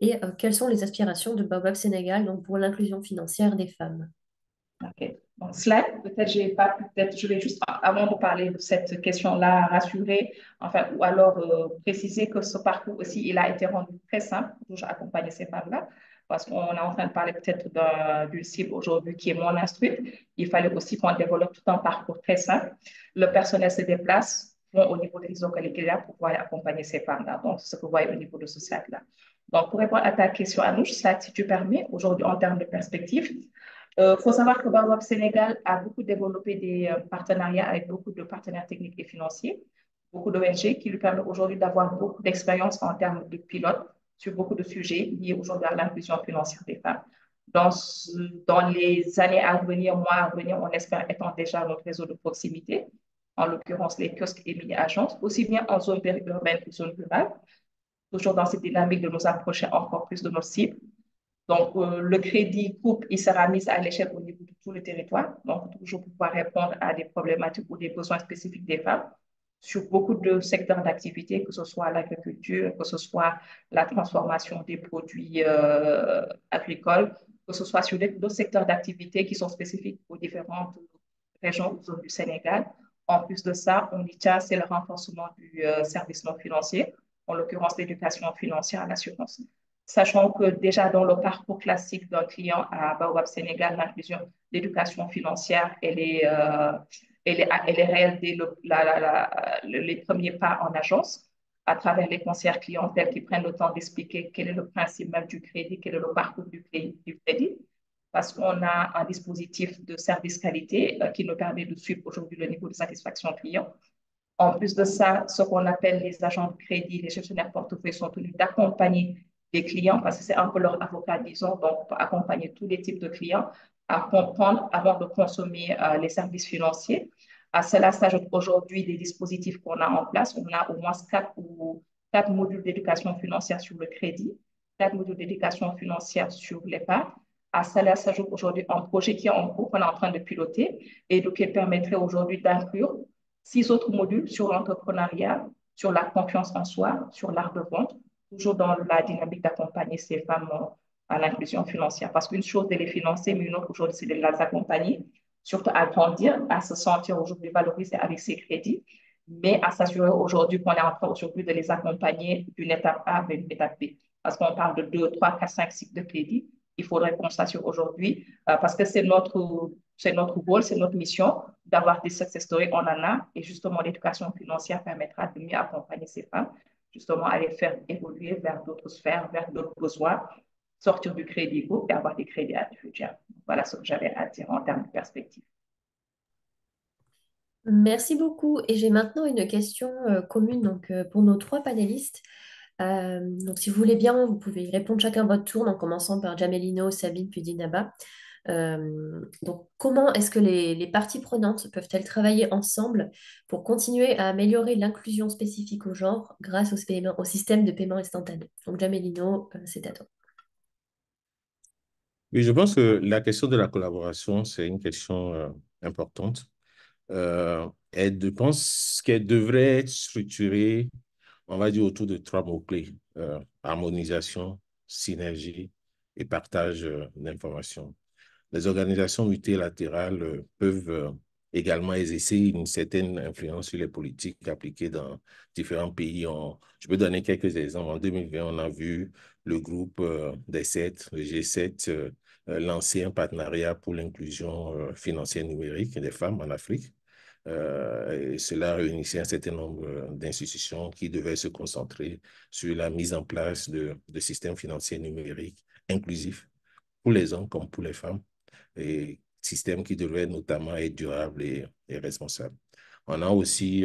et quelles sont les aspirations de Baobab Sénégal donc, pour l'inclusion financière des femmes? OK. Donc, slide, peut-être j'ai pas, peut-être je vais juste, avant de parler de cette question-là, rassurer, enfin, ou alors préciser que ce parcours aussi, il a été rendu très simple pour toujours accompagner ces femmes-là, parce qu'on est en train de parler peut-être d'une cible aujourd'hui qui est moins instruite. Il fallait aussi qu'on développe tout un parcours très simple. Le personnel se déplace fonds au niveau des réseaux qu'elle est là pour pouvoir accompagner ces femmes-là. Donc, c'est ce que vous voyez au niveau de ce cercle-là. Donc, pour répondre à ta question, Anouche, ça, si tu permets, aujourd'hui, en termes de perspective, il faut savoir que Baobab Sénégal a beaucoup développé des partenariats avec beaucoup de partenaires techniques et financiers, beaucoup d'ONG qui lui permettent aujourd'hui d'avoir beaucoup d'expérience en termes de pilote sur beaucoup de sujets liés aujourd'hui à l'inclusion financière des femmes. Dans, dans les années à venir, mois à venir, on espère étendre déjà notre réseau de proximité, en l'occurrence les kiosques et mini-agences, aussi bien en zone périurbaine que zone rurale, toujours dans cette dynamique de nous approcher encore plus de nos cibles. Donc, le crédit coupe, il sera mis à l'échelle au niveau de tout le territoire. Donc, toujours pour pouvoir répondre à des problématiques ou des besoins spécifiques des femmes sur beaucoup de secteurs d'activité, que ce soit l'agriculture, que ce soit la transformation des produits agricoles, que ce soit sur d'autres secteurs d'activité qui sont spécifiques aux différentes régions ou zones du Sénégal. En plus de ça, on y tient, c'est le renforcement du service non financier, en l'occurrence l'éducation financière à l'assurance. Sachant que déjà dans le parcours classique d'un client à Baobab Sénégal, l'inclusion d'éducation financière, elle est réelle dès les premiers pas en agence, à travers les conseillers clientèles qui prennent le temps d'expliquer quel est le principe même du crédit, quel est le parcours du crédit, parce qu'on a un dispositif de service qualité qui nous permet de suivre aujourd'hui le niveau de satisfaction client. En plus de ça, ce qu'on appelle les agents de crédit, les gestionnaires portefeuille sont tenus d'accompagner les clients parce que c'est un peu leur avocat, disons, donc pour accompagner tous les types de clients à comprendre avant de consommer les services financiers. À cela s'ajoutent aujourd'hui des dispositifs qu'on a en place. On a au moins quatre modules d'éducation financière sur le crédit, quatre modules d'éducation financière sur l'épargne. À cela s'ajoute aujourd'hui un projet qui est en cours, qu'on est en train de piloter et donc qui permettrait aujourd'hui d'inclure 6 autres modules sur l'entrepreneuriat, sur la confiance en soi, sur l'art de vente, toujours dans la dynamique d'accompagner ces femmes à l'inclusion financière. Parce qu'une chose, c'est les financer, mais une autre aujourd'hui, c'est de les accompagner, surtout à grandir, à se sentir aujourd'hui valorisées avec ces crédits, mais à s'assurer aujourd'hui qu'on est en train aujourd'hui de les accompagner d'une étape A vers une étape B. Parce qu'on parle de 2, 3, 4, 5 cycles de crédit. Il faudrait qu'on s'assure aujourd'hui, parce que c'est notre rôle, c'est notre mission d'avoir des success stories, on en a, et justement l'éducation financière permettra de mieux accompagner ces femmes, justement à les faire évoluer vers d'autres sphères, vers d'autres besoins, sortir du crédit groupe et avoir des crédits individuels. Voilà ce que j'avais à dire en termes de perspective. Merci beaucoup. Et j'ai maintenant une question commune donc, pour nos trois panélistes. Donc, si vous voulez bien, vous pouvez y répondre chacun votre tour en commençant par Jamelino, Sabine, puis Dinaba. Donc, comment est-ce que les parties prenantes peuvent-elles travailler ensemble pour continuer à améliorer l'inclusion spécifique au genre grâce au système de paiement instantané? Donc, Jamelino, c'est à toi. Oui, je pense que la question de la collaboration, c'est une question importante. Je pense qu'elle devrait être structurée, on va dire, autour de 3 mots-clés. Harmonisation, synergie et partage d'informations. Les organisations multilatérales peuvent également exercer une certaine influence sur les politiques appliquées dans différents pays. Je peux donner quelques exemples. En 2020, on a vu le groupe des 7, le G7, lancer un partenariat pour l'inclusion financière numérique des femmes en Afrique. Et cela réunissait un certain nombre d'institutions qui devaient se concentrer sur la mise en place de systèmes financiers numériques inclusifs pour les hommes comme pour les femmes, et système qui devrait notamment être durable et responsable. On a aussi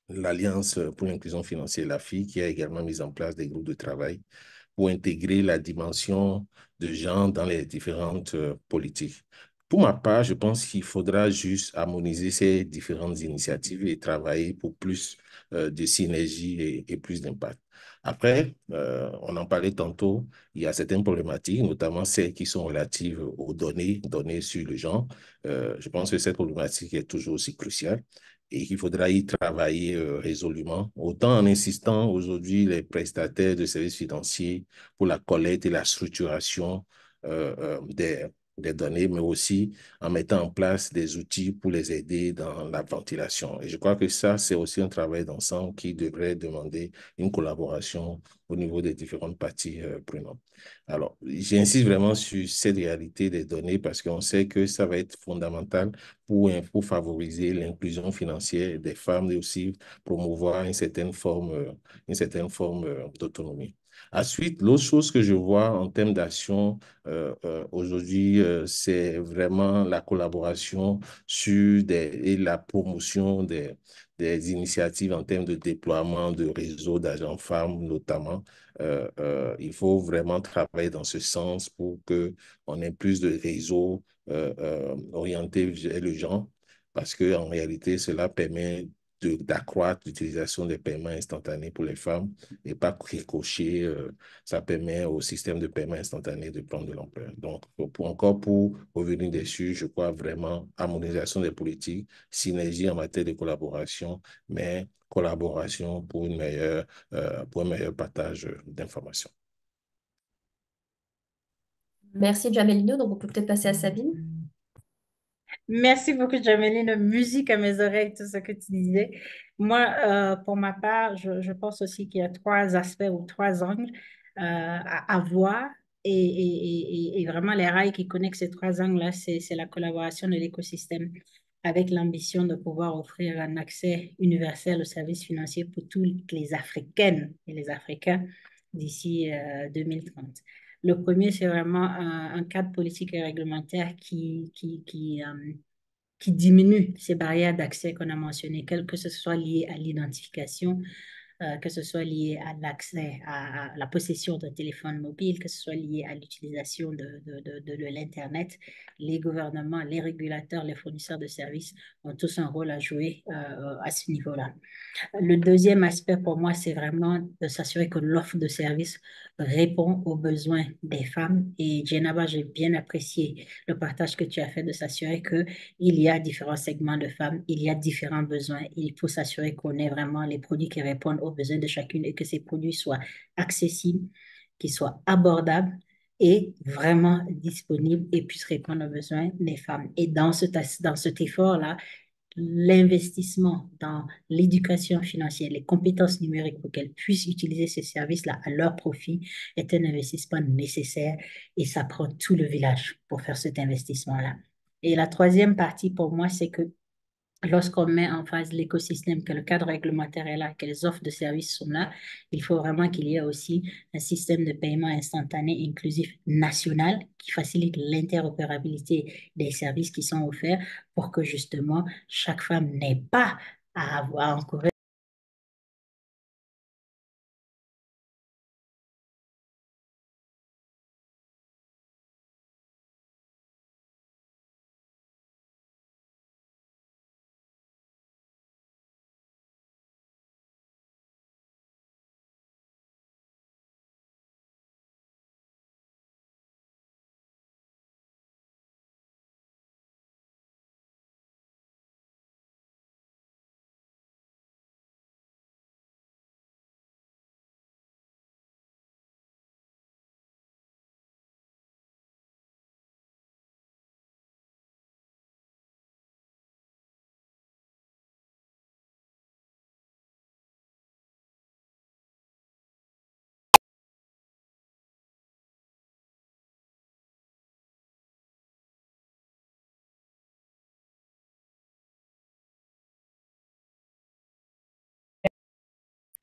l'Alliance pour l'inclusion financière, la FI, qui a également mis en place des groupes de travail pour intégrer la dimension de genre dans les différentes politiques. Pour ma part, je pense qu'il faudra juste harmoniser ces différentes initiatives et travailler pour plus de synergie et plus d'impact. Après, on en parlait tantôt, il y a certaines problématiques, notamment celles qui sont relatives aux données sur le genre. Je pense que cette problématique est toujours aussi cruciale et qu'il faudra y travailler résolument, autant en insistant aujourd'hui les prestataires de services financiers pour la collecte et la structuration des données, mais aussi en mettant en place des outils pour les aider dans la ventilation. Et je crois que ça, c'est aussi un travail d'ensemble qui devrait demander une collaboration au niveau des différentes parties prenantes. Alors, j'insiste vraiment sur cette réalité des données parce qu'on sait que ça va être fondamental pour favoriser l'inclusion financière des femmes et aussi promouvoir une certaine forme d'autonomie. Ensuite, l'autre chose que je vois en termes d'action aujourd'hui, c'est vraiment la collaboration et la promotion des initiatives en termes de déploiement de réseaux d'agents femmes, notamment. Il faut vraiment travailler dans ce sens pour qu'on ait plus de réseaux orientés vers le genre, parce qu'en réalité, cela permet d'accroître l'utilisation des paiements instantanés pour les femmes et pas ricocher. Ça permet au système de paiement instantané de prendre de l'ampleur. Donc, pour revenir dessus, je crois vraiment harmonisation des politiques, synergie en matière de collaboration, mais collaboration pour un meilleur partage d'informations. Merci, Jamelino. Donc, on peut peut-être passer à Sabine. Merci beaucoup, Jameline. Musique à mes oreilles, tout ce que tu disais. Moi, pour ma part, je pense aussi qu'il y a trois aspects ou trois angles à voir. Et vraiment, les rails qui connectent ces trois angles-là, c'est la collaboration de l'écosystème avec l'ambition de pouvoir offrir un accès universel aux services financiers pour toutes les Africaines et les Africains d'ici 2030. Le premier, c'est vraiment un cadre politique et réglementaire qui diminue ces barrières d'accès qu'on a mentionnées, que ce soit lié à l'identification, que ce soit lié à l'accès à la possession d'un téléphone mobile, que ce soit lié à l'utilisation de l'Internet. Les gouvernements, les régulateurs, les fournisseurs de services ont tous un rôle à jouer à ce niveau-là. Le deuxième aspect pour moi, c'est vraiment de s'assurer que l'offre de service répond aux besoins des femmes. Et Jenaba, j'ai bien apprécié le partage que tu as fait de s'assurer qu'il y a différents segments de femmes, il y a différents besoins. Il faut s'assurer qu'on ait vraiment les produits qui répondent aux besoins de chacune et que ces produits soient accessibles, qu'ils soient abordables et vraiment disponibles et puissent répondre aux besoins des femmes. Et dans cet effort-là, l'investissement dans l'éducation financière, les compétences numériques pour qu'elles puissent utiliser ces services-là à leur profit est un investissement nécessaire et ça prend tout le village pour faire cet investissement-là. Et la troisième partie pour moi, c'est que lorsqu'on met en phase l'écosystème, que le cadre réglementaire est là, que les offres de services sont là, il faut vraiment qu'il y ait aussi un système de paiement instantané inclusif national qui facilite l'interopérabilité des services qui sont offerts pour que justement chaque femme n'ait pas à avoir encore.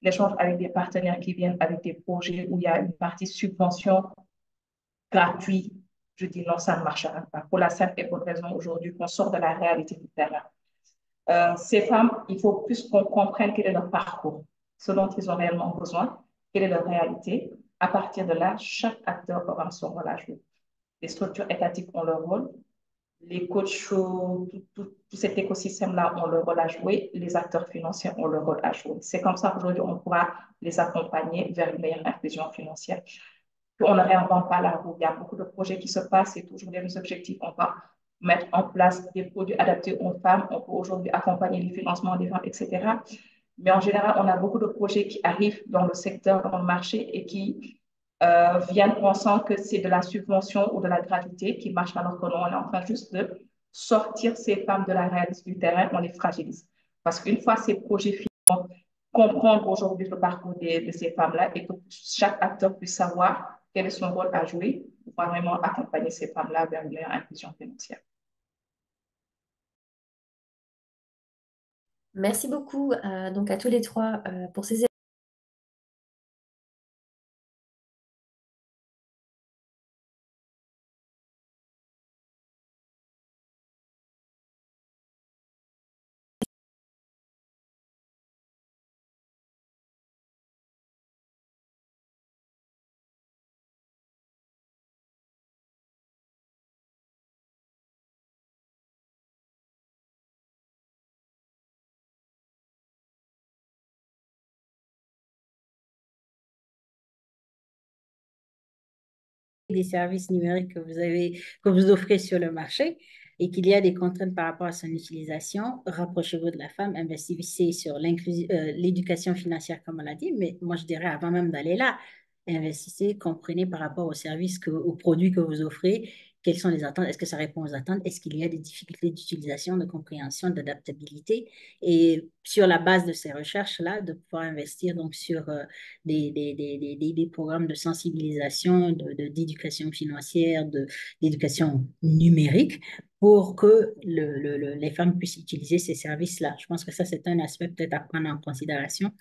L'échange avec des partenaires qui viennent avec des projets où il y a une partie subvention gratuite, je dis non, ça ne marchera pas. Pour la simple et bonne raison aujourd'hui qu'on sort de la réalité du terrain. Ces femmes, il faut plus qu'on comprenne quel est leur parcours, ce dont ils ont réellement besoin, quelle est leur réalité. À partir de là, chaque acteur aura son rôle à jouer. Les structures étatiques ont leur rôle, les coachs, tout cet écosystème-là ont leur rôle à jouer, les acteurs financiers ont leur rôle à jouer. C'est comme ça qu'aujourd'hui, on pourra les accompagner vers une meilleure inclusion financière. On ne réinvente pas la roue. Il y a beaucoup de projets qui se passent, c'est toujours les mêmes objectifs. On va mettre en place des produits adaptés aux femmes, on peut aujourd'hui accompagner le financement des femmes, etc. Mais en général, on a beaucoup de projets qui arrivent dans le secteur, dans le marché et qui viennent pensant que c'est de la subvention ou de la gratuité qui marche alors que non, on est en train juste de sortir ces femmes de la réalité du terrain, on les fragilise. Parce qu'une fois ces projets finissent, comprendre aujourd'hui le parcours de ces femmes-là et que chaque acteur puisse savoir quel est son rôle à jouer pour vraiment accompagner ces femmes-là vers une meilleure inclusion financière. Merci beaucoup donc à tous les trois pour ces des services numériques que vous offrez sur le marché et qu'il y a des contraintes par rapport à son utilisation, rapprochez-vous de la femme, investissez sur l'éducation financière, comme on l'a dit, mais moi je dirais avant même d'aller là, investissez, comprenez par rapport aux services, aux produits que vous offrez, quelles sont les attentes, est-ce que ça répond aux attentes, est-ce qu'il y a des difficultés d'utilisation, de compréhension, d'adaptabilité, et sur la base de ces recherches-là, de pouvoir investir donc sur des programmes de sensibilisation, d'éducation financière, d'éducation numérique pour que les femmes puissent utiliser ces services-là. Je pense que ça, c'est un aspect peut-être à prendre en considération.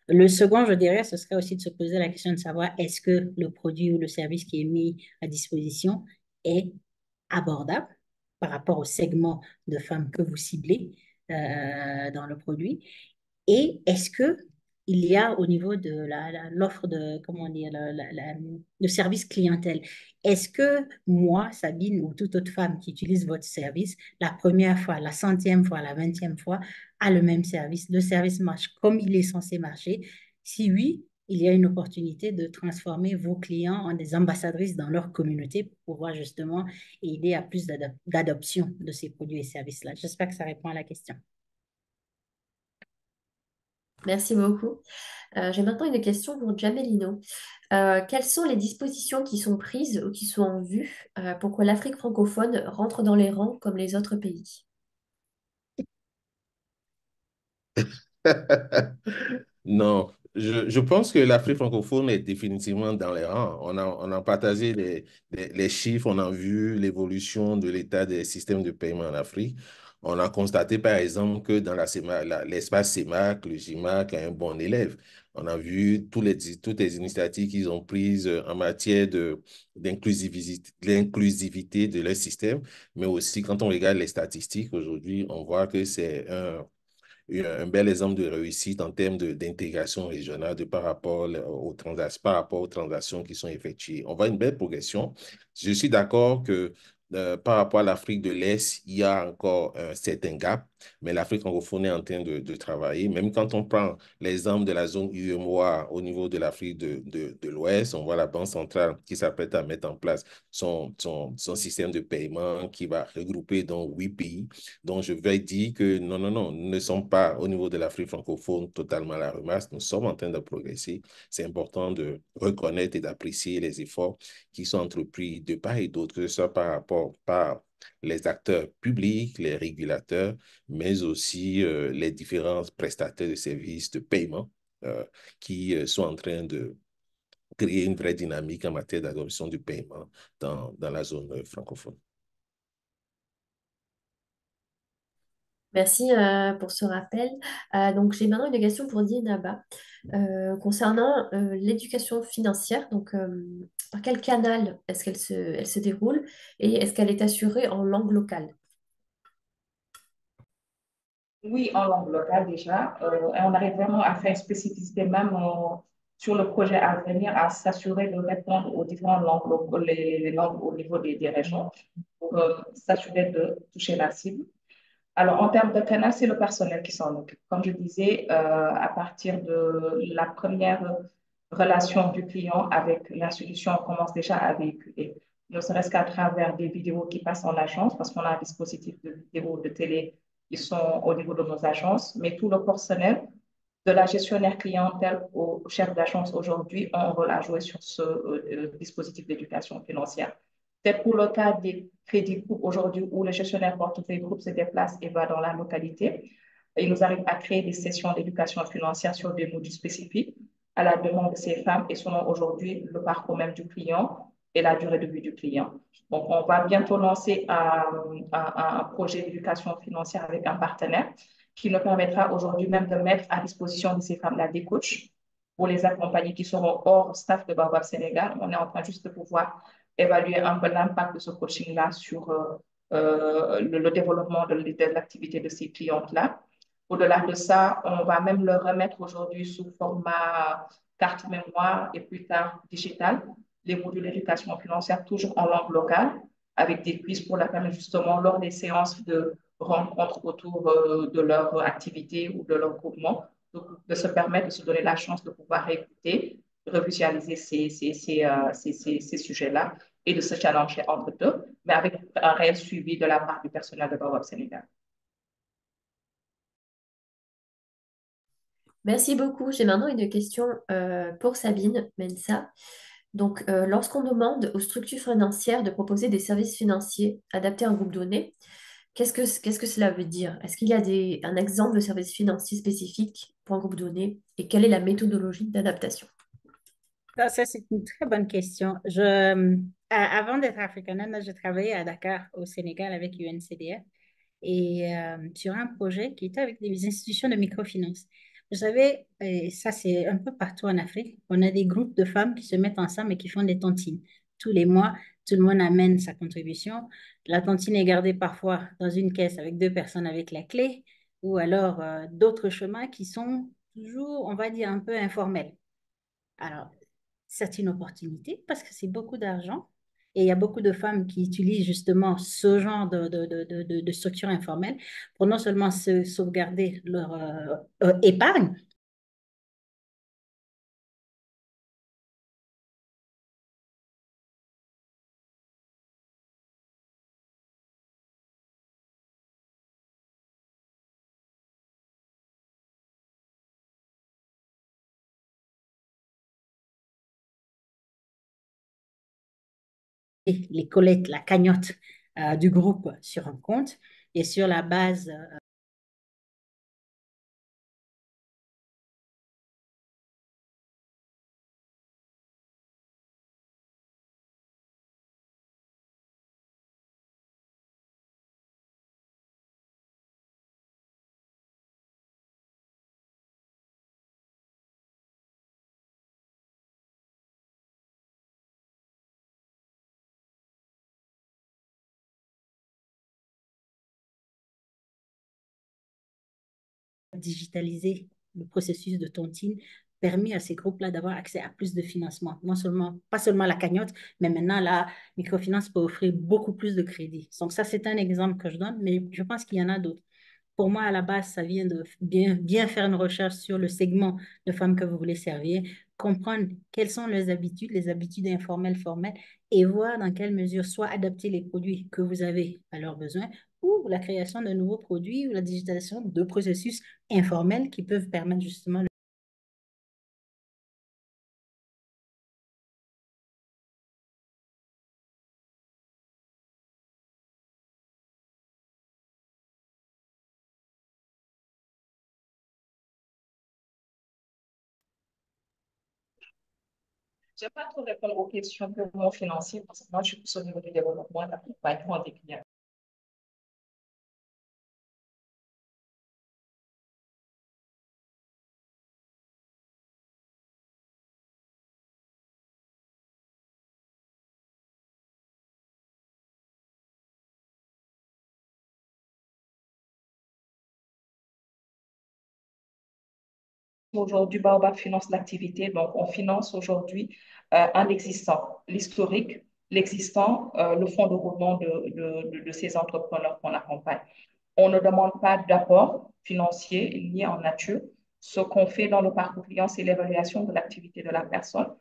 Le second, je dirais, ce serait aussi de se poser la question de savoir est-ce que le produit ou le service qui est mis à disposition est abordable par rapport au segment de femmes que vous ciblez dans le produit. Et est-ce que il y a au niveau de l'offre de, comment dire, le service clientèle, est-ce que moi, Sabine, ou toute autre femme qui utilise votre service, la première fois, la centième fois, la vingtième fois, a le même service, le service marche comme il est censé marcher? Si oui, il y a une opportunité de transformer vos clients en des ambassadrices dans leur communauté pour pouvoir justement aider à plus d'adoption de ces produits et services-là. J'espère que ça répond à la question. Merci beaucoup. J'ai maintenant une question pour Jamelino. Quelles sont les dispositions qui sont prises ou qui sont en vue pour que l'Afrique francophone rentre dans les rangs comme les autres pays? Non, je pense que l'Afrique francophone est définitivement dans les rangs. On a partagé les chiffres, on a vu l'évolution de l'état des systèmes de paiement en Afrique. On a constaté, par exemple, que dans l'espace CEMAC, le GIMAC est un bon élève. On a vu toutes les initiatives qu'ils ont prises en matière d'inclusivité de leur système, mais aussi quand on regarde les statistiques aujourd'hui, on voit que c'est un bel exemple de réussite en termes d'intégration régionale par rapport aux transactions qui sont effectuées. On voit une belle progression. Je suis d'accord que par rapport à l'Afrique de l'Est, il y a encore un certain gap, mais l'Afrique francophone est en train de travailler. Même quand on prend l'exemple de la zone UEMOA au niveau de l'Afrique de l'Ouest, on voit la Banque centrale qui s'apprête à mettre en place son système de paiement qui va regrouper donc 8 pays. Donc, je vais dire que non, non, non, nous ne sommes pas au niveau de l'Afrique francophone totalement à la ramasse. Nous sommes en train de progresser. C'est important de reconnaître et d'apprécier les efforts qui sont entrepris de part et d'autre, que ce soit par les acteurs publics, les régulateurs, mais aussi les différents prestataires de services de paiement qui sont en train de créer une vraie dynamique en matière d'adoption du paiement dans la zone francophone. Merci pour ce rappel. Donc, j'ai maintenant une question pour Dinaba concernant l'éducation financière. Donc, par quel canal est-ce elle se déroule et est-ce qu'elle est assurée en langue locale? Oui, en langue locale déjà. Et on arrive vraiment à faire une spécificité même sur le projet à venir, à s'assurer de répondre aux différentes langues, les langues au niveau des régions, pour s'assurer de toucher la cible. Alors, en termes de canal, c'est le personnel qui s'en occupe. Comme je disais, à partir de la première relation du client avec l'institution, on commence déjà à véhiculer, ne serait-ce qu'à travers des vidéos qui passent en agence, parce qu'on a un dispositif de vidéos de télé qui sont au niveau de nos agences, mais tout le personnel de la gestionnaire clientèle au chef d'agence aujourd'hui ont un rôle à jouer sur ce dispositif d'éducation financière. C'est pour le cas des crédits groupes aujourd'hui où le gestionnaire portefeuille groupe se déplace et va dans la localité. Il nous arrive à créer des sessions d'éducation financière sur des modules spécifiques à la demande de ces femmes et selon aujourd'hui le parcours même du client et la durée de vie du client. Donc, on va bientôt lancer un projet d'éducation financière avec un partenaire qui nous permettra aujourd'hui même de mettre à disposition de ces femmes-là des coachs pour les accompagner qui seront hors staff de Baobab Sénégal. On est en train juste de pouvoir évaluer un peu l'impact de ce coaching-là sur le développement de l'activité de ces clientes-là. Au-delà de ça, on va même le remettre aujourd'hui sous format carte mémoire et plus tard digital, les modules d'éducation financière toujours en langue locale, avec des quiz pour la permettre justement lors des séances de rencontres autour de leur activité ou de leur groupement, de se permettre de se donner la chance de pouvoir écouter, revisualiser ces sujets-là et de se challenger entre eux, mais avec un réel suivi de la part du personnel de Baobab Sénégal. Merci beaucoup. J'ai maintenant une question pour Sabine Mensa. Donc, lorsqu'on demande aux structures financières de proposer des services financiers adaptés à un groupe donné, qu'est-ce que cela veut dire? Est-ce qu'il y a un exemple de service financier spécifique pour un groupe donné et quelle est la méthodologie d'adaptation? Ça, c'est une très bonne question. Avant d'être africanaire, je travaillais à Dakar, au Sénégal, avec UNCDF et sur un projet qui était avec des institutions de microfinance. Vous savez, et ça c'est un peu partout en Afrique, on a des groupes de femmes qui se mettent ensemble et qui font des tontines. Tous les mois, tout le monde amène sa contribution. La tontine est gardée parfois dans une caisse avec deux personnes avec la clé, ou alors d'autres chemins qui sont toujours, on va dire, un peu informels. Alors, c'est une opportunité parce que c'est beaucoup d'argent. Et il y a beaucoup de femmes qui utilisent justement ce genre de structure informelle pour non seulement se sauvegarder leur épargne, et les collectes, la cagnotte du groupe sur un compte et sur la base digitaliser le processus de tontine permis à ces groupes-là d'avoir accès à plus de financement. Non seulement, pas seulement la cagnotte, mais maintenant la microfinance peut offrir beaucoup plus de crédits. Donc ça, c'est un exemple que je donne, mais je pense qu'il y en a d'autres. Pour moi, à la base, ça vient de bien faire une recherche sur le segment de femmes que vous voulez servir, comprendre quelles sont les habitudes informelles, formelles, et voir dans quelle mesure soit adapter les produits que vous avez à leurs besoins ou la création de nouveaux produits ou la digitalisation de processus informels qui peuvent permettre justement Je n'ai pas trop répondre aux questions purement financières parce que moi, je suis plus au niveau du développement et de l'accompagnement des clients. Aujourd'hui, Baobab finance l'activité. Donc, on finance aujourd'hui un existant, l'historique, l'existant, le fonds de roulement de ces entrepreneurs qu'on accompagne. On ne demande pas d'apport financier lié en nature. Ce qu'on fait dans le parcours client, c'est l'évaluation de l'activité de la personne,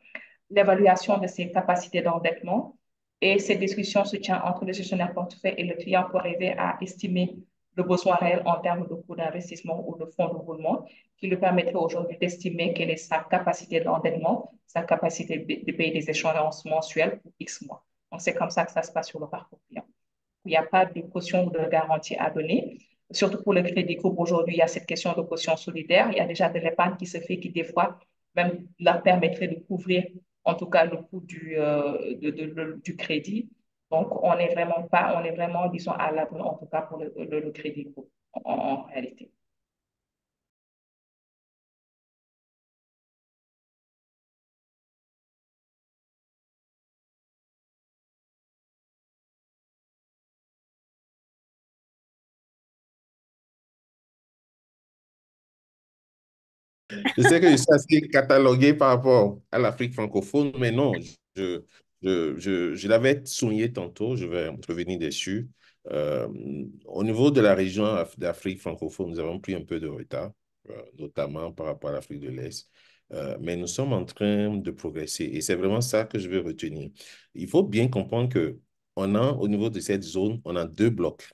l'évaluation de ses capacités d'endettement. Et cette discussion se tient entre le gestionnaire portefeuille et le client pour arriver à estimer le besoin réel en termes de coût d'investissement ou de fonds de roulement, qui lui permettrait aujourd'hui d'estimer quelle est sa capacité d'endettement, sa capacité de payer des échéances mensuelles pour X mois. Donc, c'est comme ça que ça se passe sur le parcours client. Il n'y a pas de caution ou de garantie à donner. Surtout pour le crédit groupe, aujourd'hui, il y a cette question de caution solidaire. Il y a déjà de l'épargne qui se fait qui, des fois, même la permettrait de couvrir, en tout cas, le coût du crédit. Donc, on est vraiment, disons, à l'abri, en tout cas, pour le crédit groupe, en réalité. Je sais que je suis assez catalogué par rapport à l'Afrique francophone, mais non, je l'avais souligné tantôt, je vais revenir dessus. Euh, Au niveau de la région d'Afrique francophone, nous avons pris un peu de retard, notamment par rapport à l'Afrique de l'Est. Mais nous sommes en train de progresser et c'est vraiment ça que je veux retenir. Il faut bien comprendre que on a, au niveau de cette zone, on a deux blocs,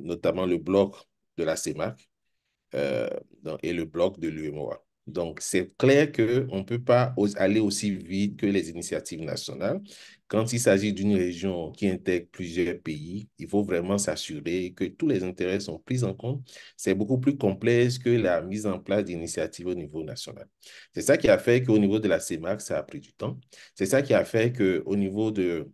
notamment le bloc de la CEMAC euh, et le bloc de l'UEMOA. Donc, c'est clair qu'on ne peut pas aller aussi vite que les initiatives nationales. Quand il s'agit d'une région qui intègre plusieurs pays, il faut vraiment s'assurer que tous les intérêts sont pris en compte. C'est beaucoup plus complexe que la mise en place d'initiatives au niveau national. C'est ça qui a fait qu'au niveau de la CEMAC, ça a pris du temps. C'est ça qui a fait qu'au niveau de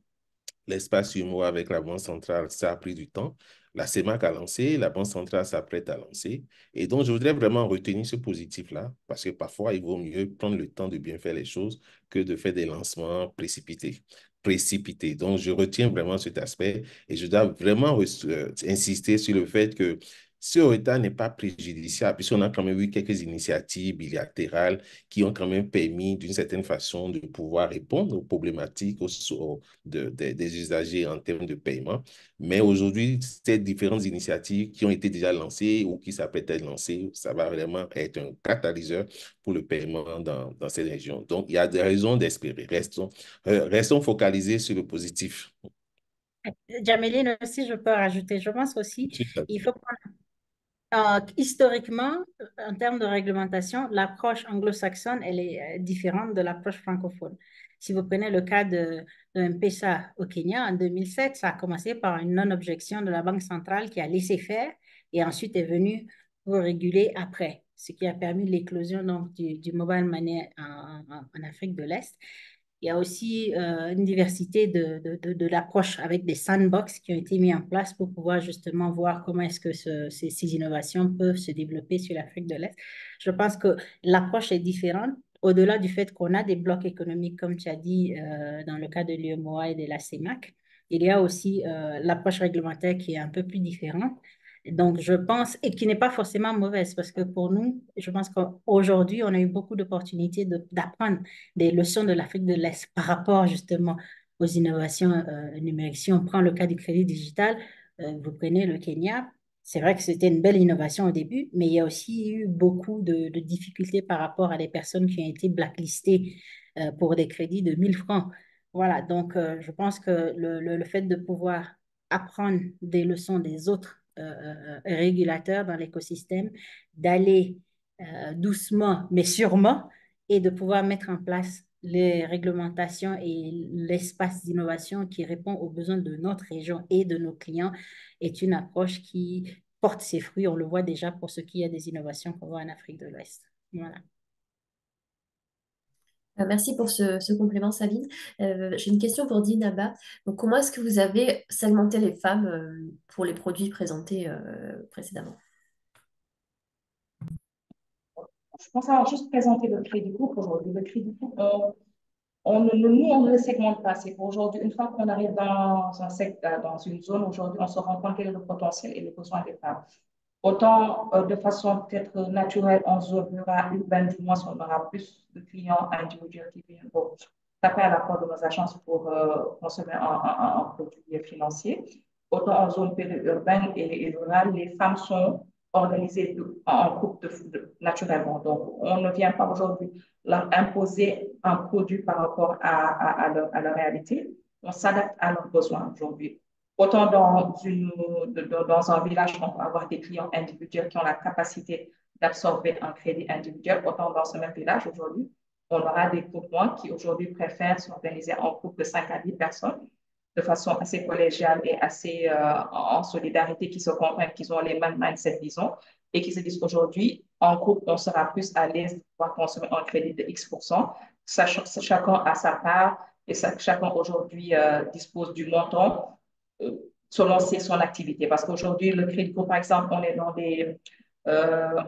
l'espace UMO avec la Banque centrale, ça a pris du temps. La CEMAC a lancé, la Banque centrale s'apprête à lancer. Et donc, je voudrais vraiment retenir ce positif-là, parce que parfois, il vaut mieux prendre le temps de bien faire les choses que de faire des lancements précipités. Donc, je retiens vraiment cet aspect et je dois vraiment insister sur le fait que ce retard n'est pas préjudiciable, puisqu'on a quand même eu quelques initiatives bilatérales qui ont quand même permis, d'une certaine façon, de pouvoir répondre aux problématiques, des usagers en termes de paiement. Mais aujourd'hui, ces différentes initiatives qui ont été déjà lancées ou qui s'apprêtent à être lancées, ça va vraiment être un catalyseur pour le paiement dans ces régions. Donc, il y a des raisons d'espérer. Restons focalisés sur le positif. Jameline aussi, je peux rajouter, je pense aussi, il faut historiquement, en termes de réglementation, l'approche anglo-saxonne, elle est différente de l'approche francophone. Si vous prenez le cas de M-Pesa au Kenya, en 2007, ça a commencé par une non-objection de la Banque centrale qui a laissé faire et ensuite est venue pour réguler après, ce qui a permis l'éclosion du mobile money en Afrique de l'Est. Il y a aussi une diversité de l'approche avec des sandbox qui ont été mis en place pour pouvoir justement voir comment est-ce que ces innovations peuvent se développer sur l'Afrique de l'Est. Je pense que l'approche est différente. Au-delà du fait qu'on a des blocs économiques, comme tu as dit, dans le cas de l'UEMOA et de la CEMAC, il y a aussi l'approche réglementaire qui est un peu plus différente. Donc, je pense, et qui n'est pas forcément mauvaise, parce que pour nous, je pense qu'aujourd'hui, on a eu beaucoup d'opportunités d'apprendre des leçons de l'Afrique de l'Est par rapport justement aux innovations numériques. Si on prend le cas du crédit digital, vous prenez le Kenya, c'est vrai que c'était une belle innovation au début, mais il y a aussi eu beaucoup de difficultés par rapport à des personnes qui ont été blacklistées pour des crédits de 1000 francs. Voilà, donc je pense que le fait de pouvoir apprendre des leçons des autres régulateurs dans l'écosystème, d'aller doucement mais sûrement et de pouvoir mettre en place les réglementations et l'espace d'innovation qui répond aux besoins de notre région et de nos clients est une approche qui porte ses fruits. On le voit déjà pour ce qui est des innovations qu'on voit en Afrique de l'Ouest. Voilà. Merci pour ce complément, Sabine. J'ai une question pour Dinaba. Donc, comment est-ce que vous avez segmenté les femmes pour les produits présentés précédemment? Je pense avoir juste présenté le crédit groupe aujourd'hui. Le crédit groupe, nous, on ne le segmente pas. C'est qu'aujourd'hui, une fois qu'on arrive dans un secteur, dans une zone, aujourd'hui, on se rend compte quel est le potentiel et les besoins des femmes. Autant de façon peut-être naturelle en zone rurale, urbaine, du moins, on aura plus de clients individuels qui viennent taper à la porte de nos agences pour consommer un produit financier. Autant en zone périurbaine et rurale, les femmes sont organisées en couple naturellement. Donc, on ne vient pas aujourd'hui leur imposer un produit par rapport à leur réalité. On s'adapte à leurs besoins aujourd'hui. Autant dans un village, on peut avoir des clients individuels qui ont la capacité d'absorber un crédit individuel, autant dans ce même village, aujourd'hui, on aura des groupements qui aujourd'hui préfèrent s'organiser en groupe de 5 à 10 personnes de façon assez collégiale et assez en solidarité, qui se comprennent, qui ont les mêmes mindset, disons, et qui se disent aujourd'hui, en groupe, on sera plus à l'aise de pouvoir consommer un crédit de X%, sachant que chacun a sa part et chacun aujourd'hui dispose du montant euh, selon son activité. Parce qu'aujourd'hui, le crédit, par exemple, on est dans des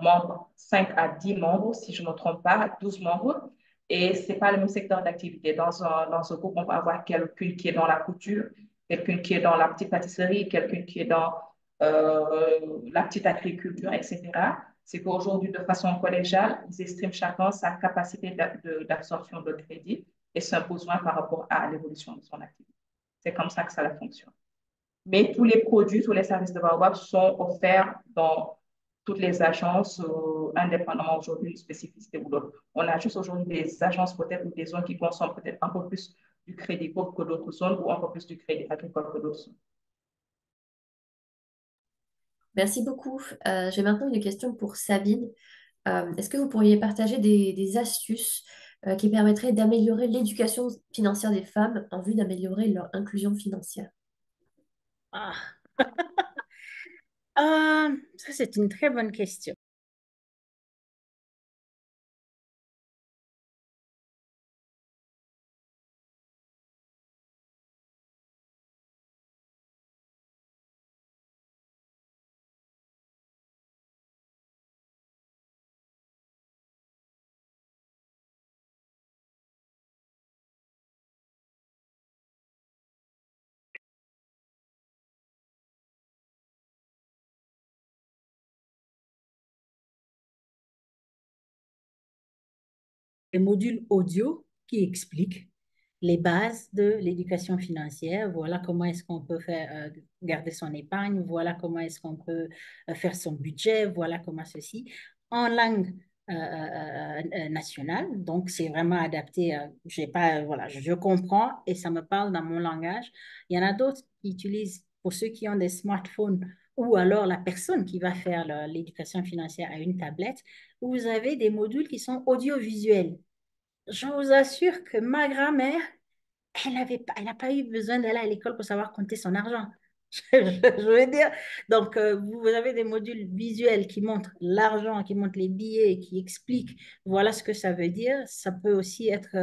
membres, 5 à 10 membres, si je ne me trompe pas, 12 membres. Et ce n'est pas le même secteur d'activité. Dans ce groupe, on va avoir quelqu'un qui est dans la couture, quelqu'un qui est dans la petite pâtisserie, quelqu'un qui est dans la petite agriculture, etc. C'est qu'aujourd'hui, de façon collégiale, ils estiment chacun sa capacité d'absorption de crédit et son besoin par rapport à l'évolution de son activité. C'est comme ça que ça fonctionne. Mais tous les produits, tous les services de Baobab sont offerts dans toutes les agences, indépendamment aujourd'hui d'une spécificité ou d'autre. On a juste aujourd'hui des agences peut-être ou des zones qui consomment peut-être un peu plus du crédit pauvre que d'autres zones ou un peu plus du crédit agricole que d'autres zones. Merci beaucoup. J'ai maintenant une question pour Sabine. Est-ce que vous pourriez partager des astuces qui permettraient d'améliorer l'éducation financière des femmes en vue d'améliorer leur inclusion financière? Ah, ça, c'est une très bonne question. Les modules audio qui expliquent les bases de l'éducation financière. Voilà comment est-ce qu'on peut faire garder son épargne. Voilà comment est-ce qu'on peut faire son budget. Voilà comment ceci en langue nationale. Donc, c'est vraiment adapté. J'ai pas, voilà, je comprends et ça me parle dans mon langage. Il y en a d'autres qui utilisent, pour ceux qui ont des smartphones ou alors la personne qui va faire l'éducation financière à une tablette, vous avez des modules qui sont audiovisuels. Je vous assure que ma grand-mère, elle n'a pas eu besoin d'aller à l'école pour savoir compter son argent. Je veux dire, donc vous avez des modules visuels qui montrent l'argent, qui montrent les billets, qui expliquent voilà ce que ça veut dire. Ça peut aussi être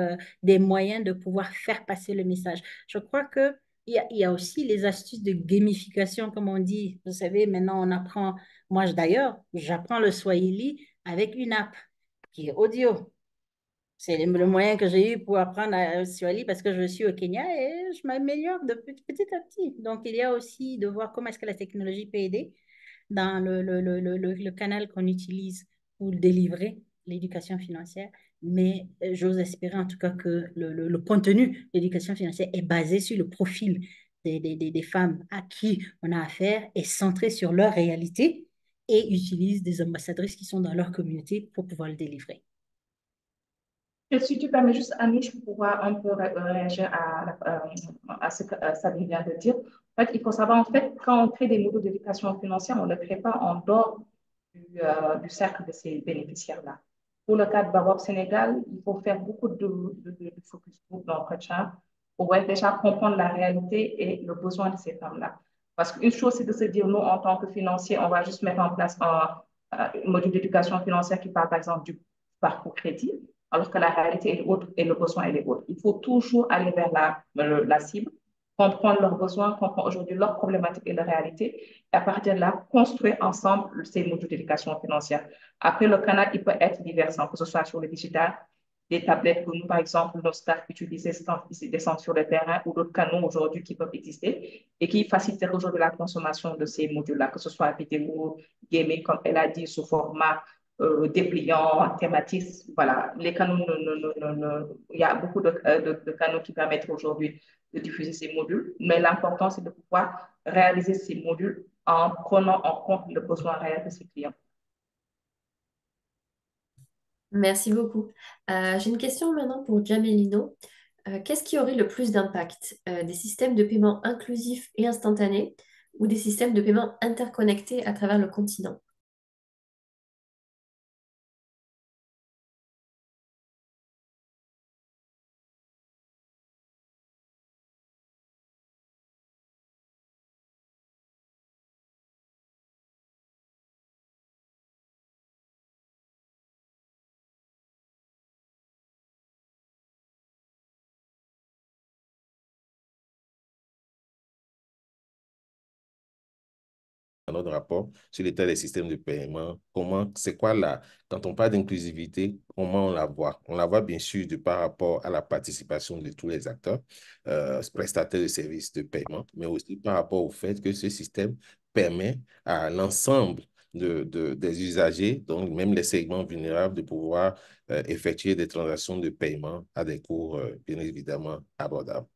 des moyens de pouvoir faire passer le message. Je crois que il y a aussi les astuces de gamification, comme on dit. Vous savez, maintenant on apprend, moi d'ailleurs, j'apprends le Swahili avec une app qui est audio. C'est le moyen que j'ai eu pour apprendre à Swahili parce que je suis au Kenya et je m'améliore de petit à petit. Donc, il y a aussi de voir comment est-ce que la technologie peut aider dans le canal qu'on utilise pour délivrer l'éducation financière. Mais j'ose espérer en tout cas que le contenu de l'éducation financière est basé sur le profil des femmes à qui on a affaire, est centré sur leur réalité et utilise des ambassadrices qui sont dans leur communauté pour pouvoir le délivrer. Et si tu permets juste, Annie, pour pouvoir un peu réagir à ce que Sabine vient de dire. En fait, il faut savoir, en fait, quand on crée des modules d'éducation financière, on ne le crée pas en dehors du cercle de ces bénéficiaires-là. Pour le cas de Babab Sénégal, il faut faire beaucoup de focus group d'entretien pour déjà comprendre la réalité et le besoin de ces femmes-là. Parce qu'une chose, c'est de se dire, nous, en tant que financiers, on va juste mettre en place un module d'éducation financière qui parle, par exemple, du parcours crédit, alors que la réalité est autre et le besoin est autre. Il faut toujours aller vers la cible, comprendre leurs besoins, comprendre aujourd'hui leurs problématiques et leurs réalités, et à partir de là, construire ensemble ces modules d'éducation financière. Après, le canal, il peut être divers, que ce soit sur le digital, des tablettes que nous, par exemple, nos staff utilisent des centres sur le terrain ou d'autres canaux aujourd'hui qui peuvent exister et qui facilitent aujourd'hui la consommation de ces modules-là, que ce soit vidéo, gaming, comme elle a dit, sous format dépliant, thématique. Voilà, les canaux, il y a beaucoup de canaux qui permettent aujourd'hui de diffuser ces modules, mais l'important, c'est de pouvoir réaliser ces modules en prenant en compte le besoin réel de ces clients. Merci beaucoup. J'ai une question maintenant pour Jamelino. Qu'est-ce qui aurait le plus d'impact? Des systèmes de paiement inclusifs et instantanés ou des systèmes de paiement interconnectés à travers le continent? Dans notre rapport sur l'état des systèmes de paiement, c'est quoi quand on parle d'inclusivité, comment on la voit? On la voit bien sûr de par rapport à la participation de tous les acteurs, prestataires de services de paiement, mais aussi par rapport au fait que ce système permet à l'ensemble des usagers, donc même les segments vulnérables, de pouvoir effectuer des transactions de paiement à des coûts bien évidemment abordables.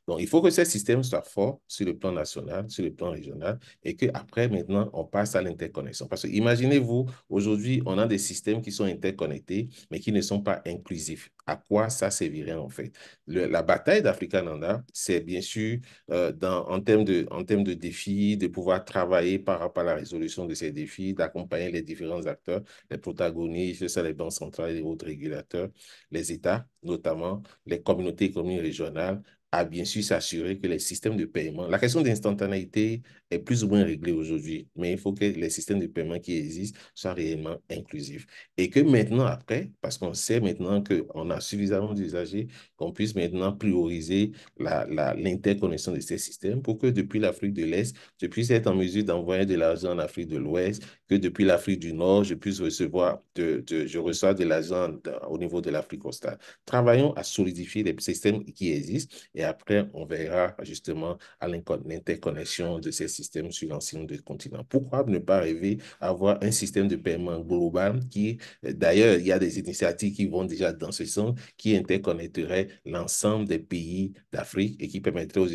Donc, il faut que ce système soit fort sur le plan national, sur le plan régional, et qu'après, maintenant, on passe à l'interconnexion. Parce que imaginez-vous, aujourd'hui, on a des systèmes qui sont interconnectés, mais qui ne sont pas inclusifs. À quoi ça servirait en fait? La bataille d'Africa Nanda, c'est bien sûr en termes de défis, de pouvoir travailler par rapport à la résolution de ces défis, d'accompagner les différents acteurs, les protagonistes, que ce soit les banques centrales et autres régulateurs, les États, notamment les communautés économiques régionales, à bien sûr s'assurer que les systèmes de paiement, la question d'instantanéité est plus ou moins réglée aujourd'hui, mais il faut que les systèmes de paiement qui existent soient réellement inclusifs. Et que maintenant, après, parce qu'on sait maintenant qu'on a suffisamment d'usagers, qu'on puisse maintenant prioriser l'interconnexion de ces systèmes pour que depuis l'Afrique de l'Est, je puisse être en mesure d'envoyer de l'argent en Afrique de l'Ouest, que depuis l'Afrique du Nord, je puisse recevoir, je reçois de l'argent au niveau de l'Afrique australe. Travaillons à solidifier les systèmes qui existent et après, on verra justement à l'interconnexion de ces systèmes sur l'ensemble du continent. Pourquoi ne pas rêver à avoir un système de paiement global qui, d'ailleurs, il y a des initiatives qui vont déjà dans ce sens, qui interconnecterait l'ensemble des pays d'Afrique et qui permettrait aux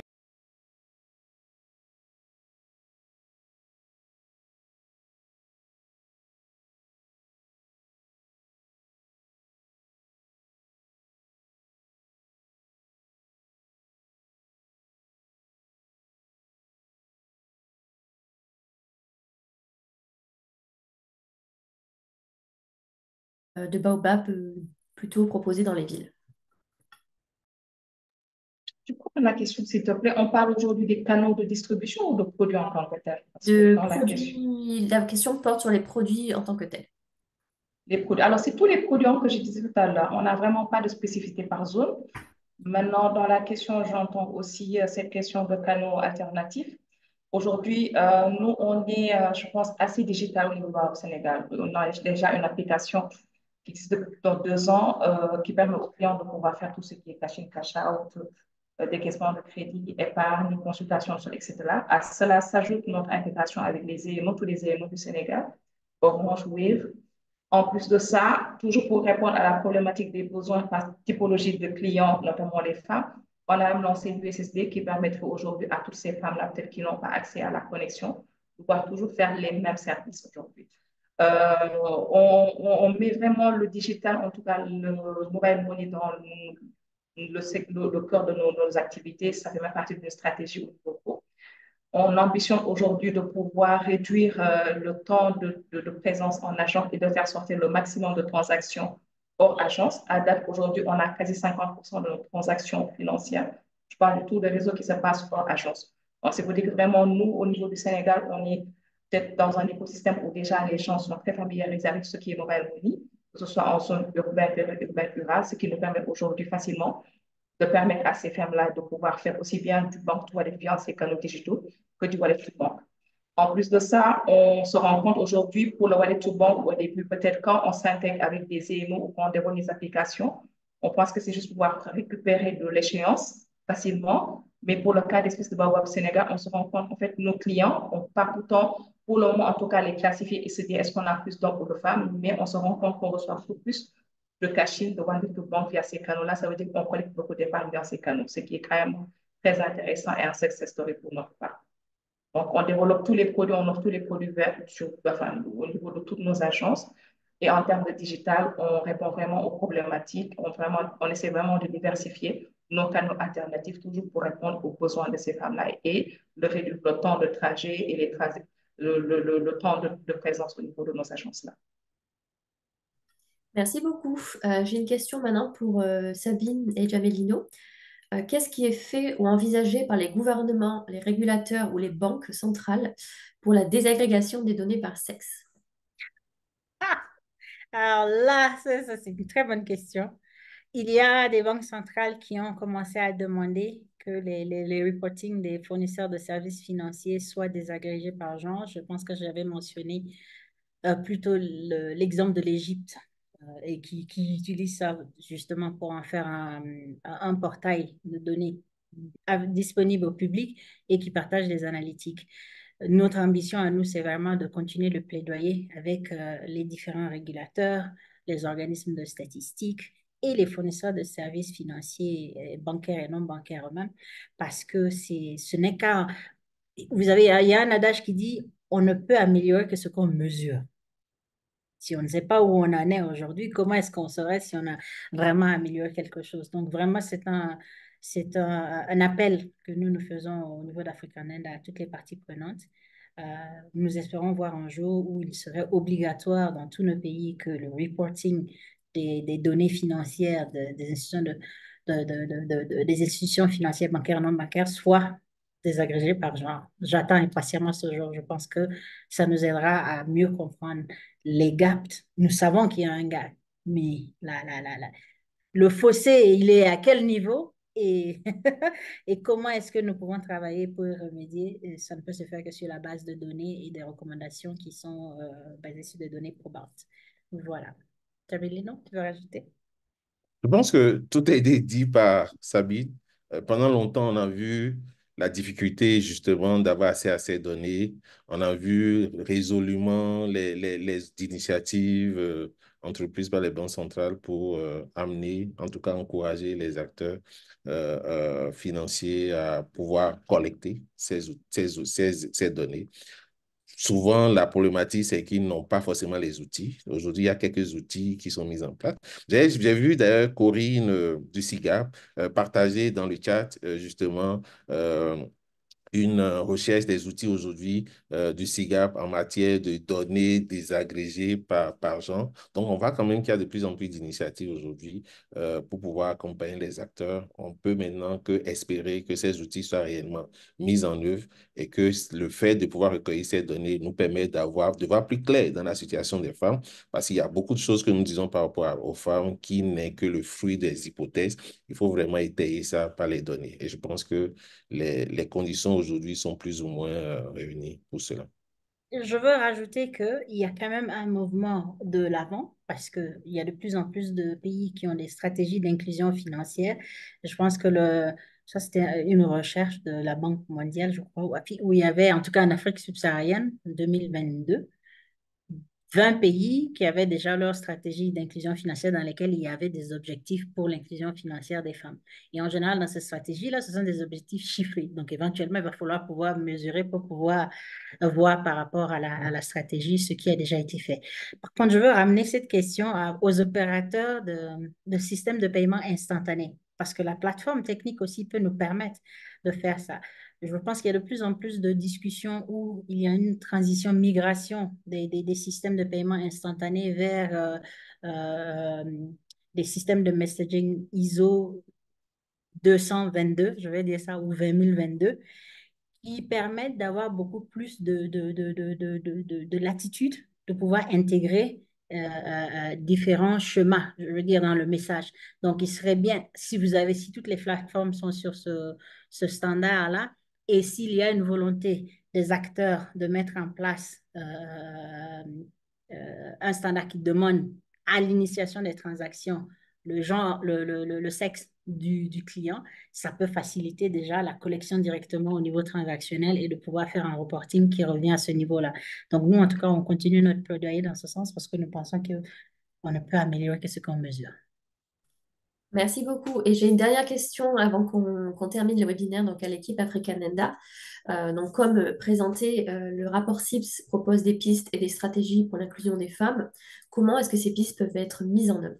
De Baobab plutôt proposés dans les villes. Tu peux la question, s'il te plaît. On parle aujourd'hui des canaux de distribution ou de produits en tant que tels? Parce que De dans la question, produits, la question porte sur les produits en tant que tels. les produits. Alors, c'est tous les produits que j'ai dit tout à l'heure. On n'a vraiment pas de spécificité par zone. Maintenant, dans la question, j'entends aussi cette question de canaux alternatifs. Aujourd'hui, nous, on est, je pense, assez digital au niveau au Sénégal. On a déjà une application qui existe depuis plus de 2 ans, qui permet aux clients de pouvoir faire tout ce qui est cash-in, cash-out, décaissement de crédit, épargne, consultation, etc. À cela s'ajoute notre intégration avec les EMO, tous les EMO du Sénégal, Orange, Wave. En plus de ça, toujours pour répondre à la problématique des besoins par typologie de clients, notamment les femmes, on a même lancé l'USSD qui permettrait aujourd'hui à toutes ces femmes-là, peut-être qui n'ont pas accès à la connexion, de pouvoir toujours faire les mêmes services aujourd'hui. On met vraiment le digital, en tout cas le mobile money dans le cœur de nos activités. Ça fait même partie d'une stratégie au niveau pro. On ambitionne aujourd'hui de pouvoir réduire le temps de présence en agence et de faire sortir le maximum de transactions hors agence. À date, aujourd'hui, on a quasi 50% de nos transactions financières. Je parle de tout le réseau qui se passe hors agence. Donc, c'est pour dire que vraiment, nous, au niveau du Sénégal, on est peut-être dans un écosystème où déjà les gens sont très familiarisés avec ce qui est mobile money, que ce soit en zone urbaine, urbaine, rurale, ce qui nous permet aujourd'hui facilement de permettre à ces femmes-là de pouvoir faire aussi bien du banque to wallet via ces canaux digitaux que du wallet to bank. En plus de ça, on se rend compte aujourd'hui pour le wallet to bank, au début, peut-être quand on s'intègre avec des EMO ou quand on déroule des applications, on pense que c'est juste pouvoir récupérer de l'échéance facilement. Mais pour le cas d'espèces de Baobab Sénégal, on se rend compte en fait nos clients n'ont pas pourtant, pour le moment en tout cas, les classifier et se dire est-ce qu'on a plus d'hommes ou de femmes, mais on se rend compte qu'on reçoit beaucoup plus de caching, de wallet to bank via ces canaux-là. Ça veut dire qu'on collecte beaucoup d'épargne dans ces canaux, ce qui est quand même très intéressant et un success story pour notre part. Donc, on développe tous les produits, on offre tous les produits verts au niveau de toutes nos agences. Et en termes de digital, on répond vraiment aux problématiques. On essaie vraiment de diversifier nos canaux alternatifs toujours pour répondre aux besoins de ces femmes-là et réduire le temps de trajet et le temps de présence au niveau de nos agences-là. Merci beaucoup. J'ai une question maintenant pour Sabine et Jamelino. Qu'est-ce qui est fait ou envisagé par les gouvernements, les régulateurs ou les banques centrales pour la désagrégation des données par sexe? Ah, alors là, ça, c'est une très bonne question. Il y a des banques centrales qui ont commencé à demander que les reporting des fournisseurs de services financiers soient désagrégés par genre. Je pense que j'avais mentionné plutôt l'exemple de l'Égypte et qui utilise ça justement pour en faire un portail de données disponible au public et qui partage des analytiques. Notre ambition à nous, c'est vraiment de continuer le plaidoyer avec les différents régulateurs, les organismes de statistiques et les fournisseurs de services financiers, bancaires et non bancaires eux-mêmes, parce que ce n'est qu'à... Vous avez, il y a un adage qui dit, on ne peut améliorer que ce qu'on mesure. Si on ne sait pas où on en est aujourd'hui, comment est-ce qu'on saurait si on a vraiment amélioré quelque chose? Donc, vraiment, un appel que nous faisons au niveau d'African End à toutes les parties prenantes. Euh, Nous espérons voir un jour où il serait obligatoire dans tous nos pays que le reporting des données financières des institutions des institutions financières bancaires non bancaires soit désagrégé par genre. J'attends impatiemment ce jour. Je pense que ça nous aidera à mieux comprendre les gaps. Nous savons qu'il y a un gap, mais le fossé, il est à quel niveau et, et comment est-ce que nous pouvons travailler pour y remédier? Et ça ne peut se faire que sur la base de données et des recommandations qui sont basées sur des données probantes. Voilà. Tabellino, tu veux rajouter? Je pense que tout a été dit par Sabine. Pendant longtemps, on a vu la difficulté justement d'avoir accès à ces données. On a vu résolument les initiatives entreprises par les banques centrales pour amener, en tout cas encourager les acteurs financiers à pouvoir collecter ces données. Souvent, la problématique, c'est qu'ils n'ont pas forcément les outils. Aujourd'hui, il y a quelques outils qui sont mis en place. J'ai vu d'ailleurs Corinne du SIGAP partager dans le chat justement une recherche des outils aujourd'hui du SIGAP en matière de données désagrégées par genre. Donc, on voit quand même qu'il y a de plus en plus d'initiatives aujourd'hui pour pouvoir accompagner les acteurs. On peut maintenant que espérer que ces outils soient réellement mis en œuvre et que le fait de pouvoir recueillir ces données nous permet de voir plus clair dans la situation des femmes, parce qu'il y a beaucoup de choses que nous disons par rapport aux femmes qui n'est que le fruit des hypothèses. Il faut vraiment étayer ça par les données. Et je pense que les conditions aujourd'hui sont plus ou moins réunies pour cela. Je veux rajouter qu'il y a quand même un mouvement de l'avant parce qu'il y a de plus en plus de pays qui ont des stratégies d'inclusion financière. Je pense que ça, c'était une recherche de la Banque mondiale, je crois, où il y avait, en tout cas en Afrique subsaharienne, en 2022, 20 pays qui avaient déjà leur stratégie d'inclusion financière dans lesquelles il y avait des objectifs pour l'inclusion financière des femmes. Et en général, dans ces stratégies-là, ce sont des objectifs chiffrés. Donc, éventuellement, il va falloir pouvoir mesurer pour pouvoir voir par rapport à la stratégie ce qui a déjà été fait. Par contre, je veux ramener cette question aux opérateurs de systèmes de paiement instantané parce que la plateforme technique aussi peut nous permettre de faire ça. Je pense qu'il y a de plus en plus de discussions où il y a une transition, migration des systèmes de paiement instantané vers euh, des systèmes de messaging ISO 222, je vais dire ça, ou 20022, qui permettent d'avoir beaucoup plus de latitude, de pouvoir intégrer différents schémas, je veux dire, dans le message. Donc, il serait bien, si toutes les plateformes sont sur ce standard-là, et s'il y a une volonté des acteurs de mettre en place un standard qui demande à l'initiation des transactions le genre, le sexe du client, ça peut faciliter déjà la collection directement au niveau transactionnel et de pouvoir faire un reporting qui revient à ce niveau-là. Donc, nous, en tout cas, on continue notre plaidoyer dans ce sens parce que nous pensons qu'on ne peut améliorer que ce qu'on mesure. Merci beaucoup. Et j'ai une dernière question avant qu'on termine le webinaire donc à l'équipe Africanenda. Donc, comme présenté, le rapport CIPS propose des pistes et des stratégies pour l'inclusion des femmes. Comment est-ce que ces pistes peuvent être mises en œuvre?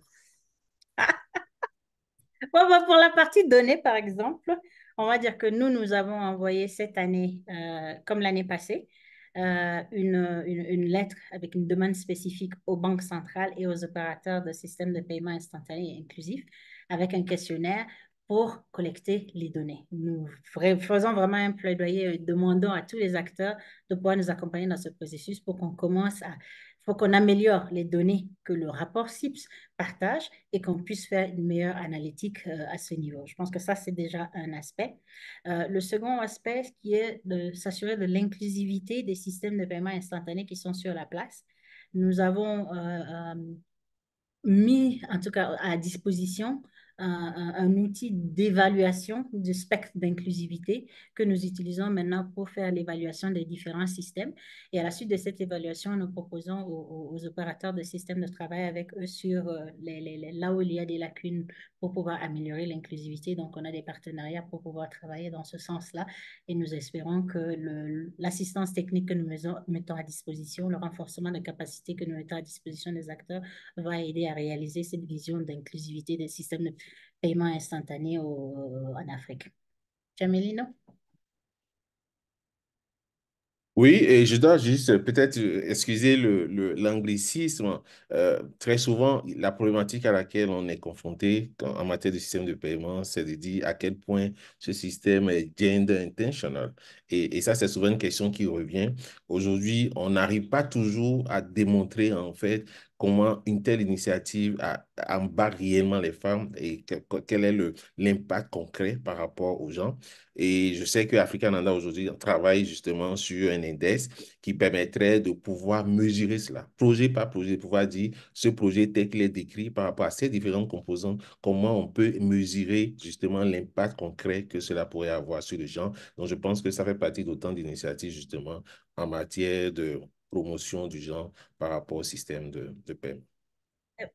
Bon, bah, pour la partie données, par exemple, on va dire que nous avons envoyé cette année, comme l'année passée, une lettre avec une demande spécifique aux banques centrales et aux opérateurs de systèmes de paiement instantané et inclusif, avec un questionnaire pour collecter les données. Nous faisons vraiment un plaidoyer, demandons à tous les acteurs de pouvoir nous accompagner dans ce processus pour qu'on commence à, pour qu'on améliore les données que le rapport CIPS partage et qu'on puisse faire une meilleure analytique à ce niveau. Je pense que ça, c'est déjà un aspect. Le second aspect, qui est de s'assurer de l'inclusivité des systèmes de paiement instantané qui sont sur la place. Nous avons mis, en tout cas, à disposition un outil d'évaluation du spectre d'inclusivité que nous utilisons maintenant pour faire l'évaluation des différents systèmes. Et à la suite de cette évaluation, nous proposons aux opérateurs de systèmes de travail avec eux sur là où il y a des lacunes pour pouvoir améliorer l'inclusivité. Donc, on a des partenariats pour pouvoir travailler dans ce sens-là et nous espérons que l'assistance technique que nous mettons à disposition, le renforcement de capacités que nous mettons à disposition des acteurs va aider à réaliser cette vision d'inclusivité des systèmes de paiement instantané en Afrique. Jamelino? Oui, et je dois juste peut-être excuser l'anglicisme. Très souvent, la problématique à laquelle on est confronté en matière de système de paiement, c'est de dire à quel point ce système est gender intentional. Et ça, c'est souvent une question qui revient. Aujourd'hui, on n'arrive pas toujours à démontrer en fait comment une telle initiative embarque réellement les femmes et quel est l'impact concret par rapport aux gens. Et je sais que Africananda aujourd'hui travaille justement sur un index qui permettrait de pouvoir mesurer cela, projet par projet, de pouvoir dire ce projet tel qu'il est décrit par rapport à ces différents composants, comment on peut mesurer justement l'impact concret que cela pourrait avoir sur les gens. Donc, je pense que ça fait partie d'autant d'initiatives justement en matière de promotion du genre par rapport au système de paiement.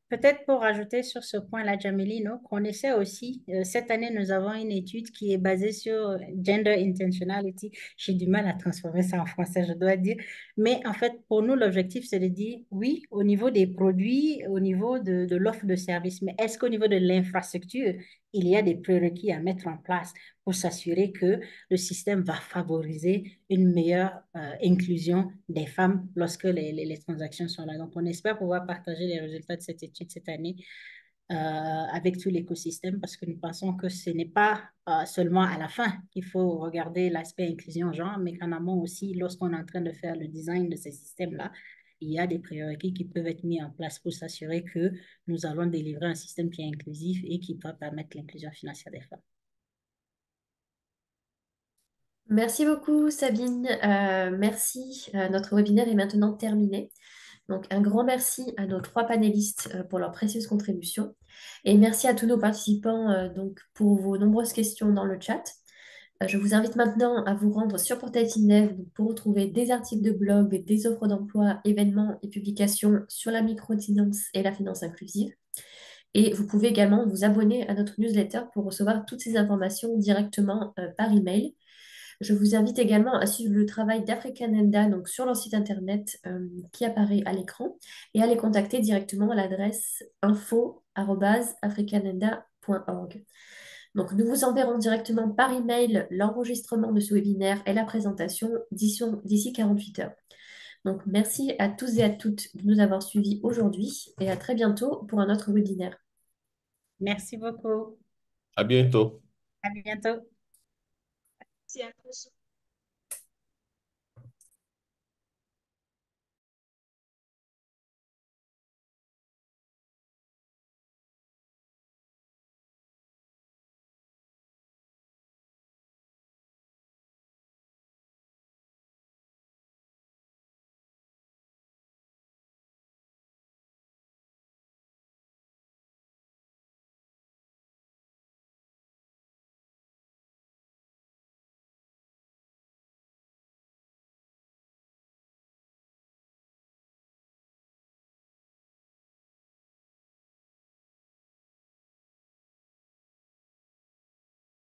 Peut-être pour rajouter sur ce point-là, Jamelino, qu'on essaie aussi, cette année, nous avons une étude qui est basée sur gender intentionality. J'ai du mal à transformer ça en français, je dois dire. Mais en fait, pour nous, l'objectif, c'est de dire, oui, au niveau des produits, au niveau de l'offre de services, mais est-ce qu'au niveau de l'infrastructure, il y a des prérequis à mettre en place pour s'assurer que le système va favoriser une meilleure inclusion des femmes lorsque les transactions sont là. Donc, on espère pouvoir partager les résultats de cette étude cette année avec tout l'écosystème parce que nous pensons que ce n'est pas seulement à la fin qu'il faut regarder l'aspect inclusion genre, mais qu'en amont aussi, lorsqu'on est en train de faire le design de ces systèmes-là, il y a des prérequis qui peuvent être mis en place pour s'assurer que nous allons délivrer un système qui est inclusif et qui va permettre l'inclusion financière des femmes. Merci beaucoup, Sabine. Merci. Notre webinaire est maintenant terminé. Donc, un grand merci à nos trois panélistes pour leur précieuse contribution. Et merci à tous nos participants donc, pour vos nombreuses questions dans le chat. Je vous invite maintenant à vous rendre sur Portail Finev pour retrouver des articles de blog, des offres d'emploi, événements et publications sur la microfinance et la finance inclusive. Et vous pouvez également vous abonner à notre newsletter pour recevoir toutes ces informations directement par email. Je vous invite également à suivre le travail d'Africanenda donc sur leur site internet qui apparaît à l'écran et à les contacter directement à l'adresse info@africanenda.org. Donc, nous vous enverrons directement par email l'enregistrement de ce webinaire et la présentation d'ici 48 heures. Donc, merci à tous et à toutes de nous avoir suivis aujourd'hui et à très bientôt pour un autre webinaire. Merci beaucoup. À bientôt. À bientôt. Merci à tous.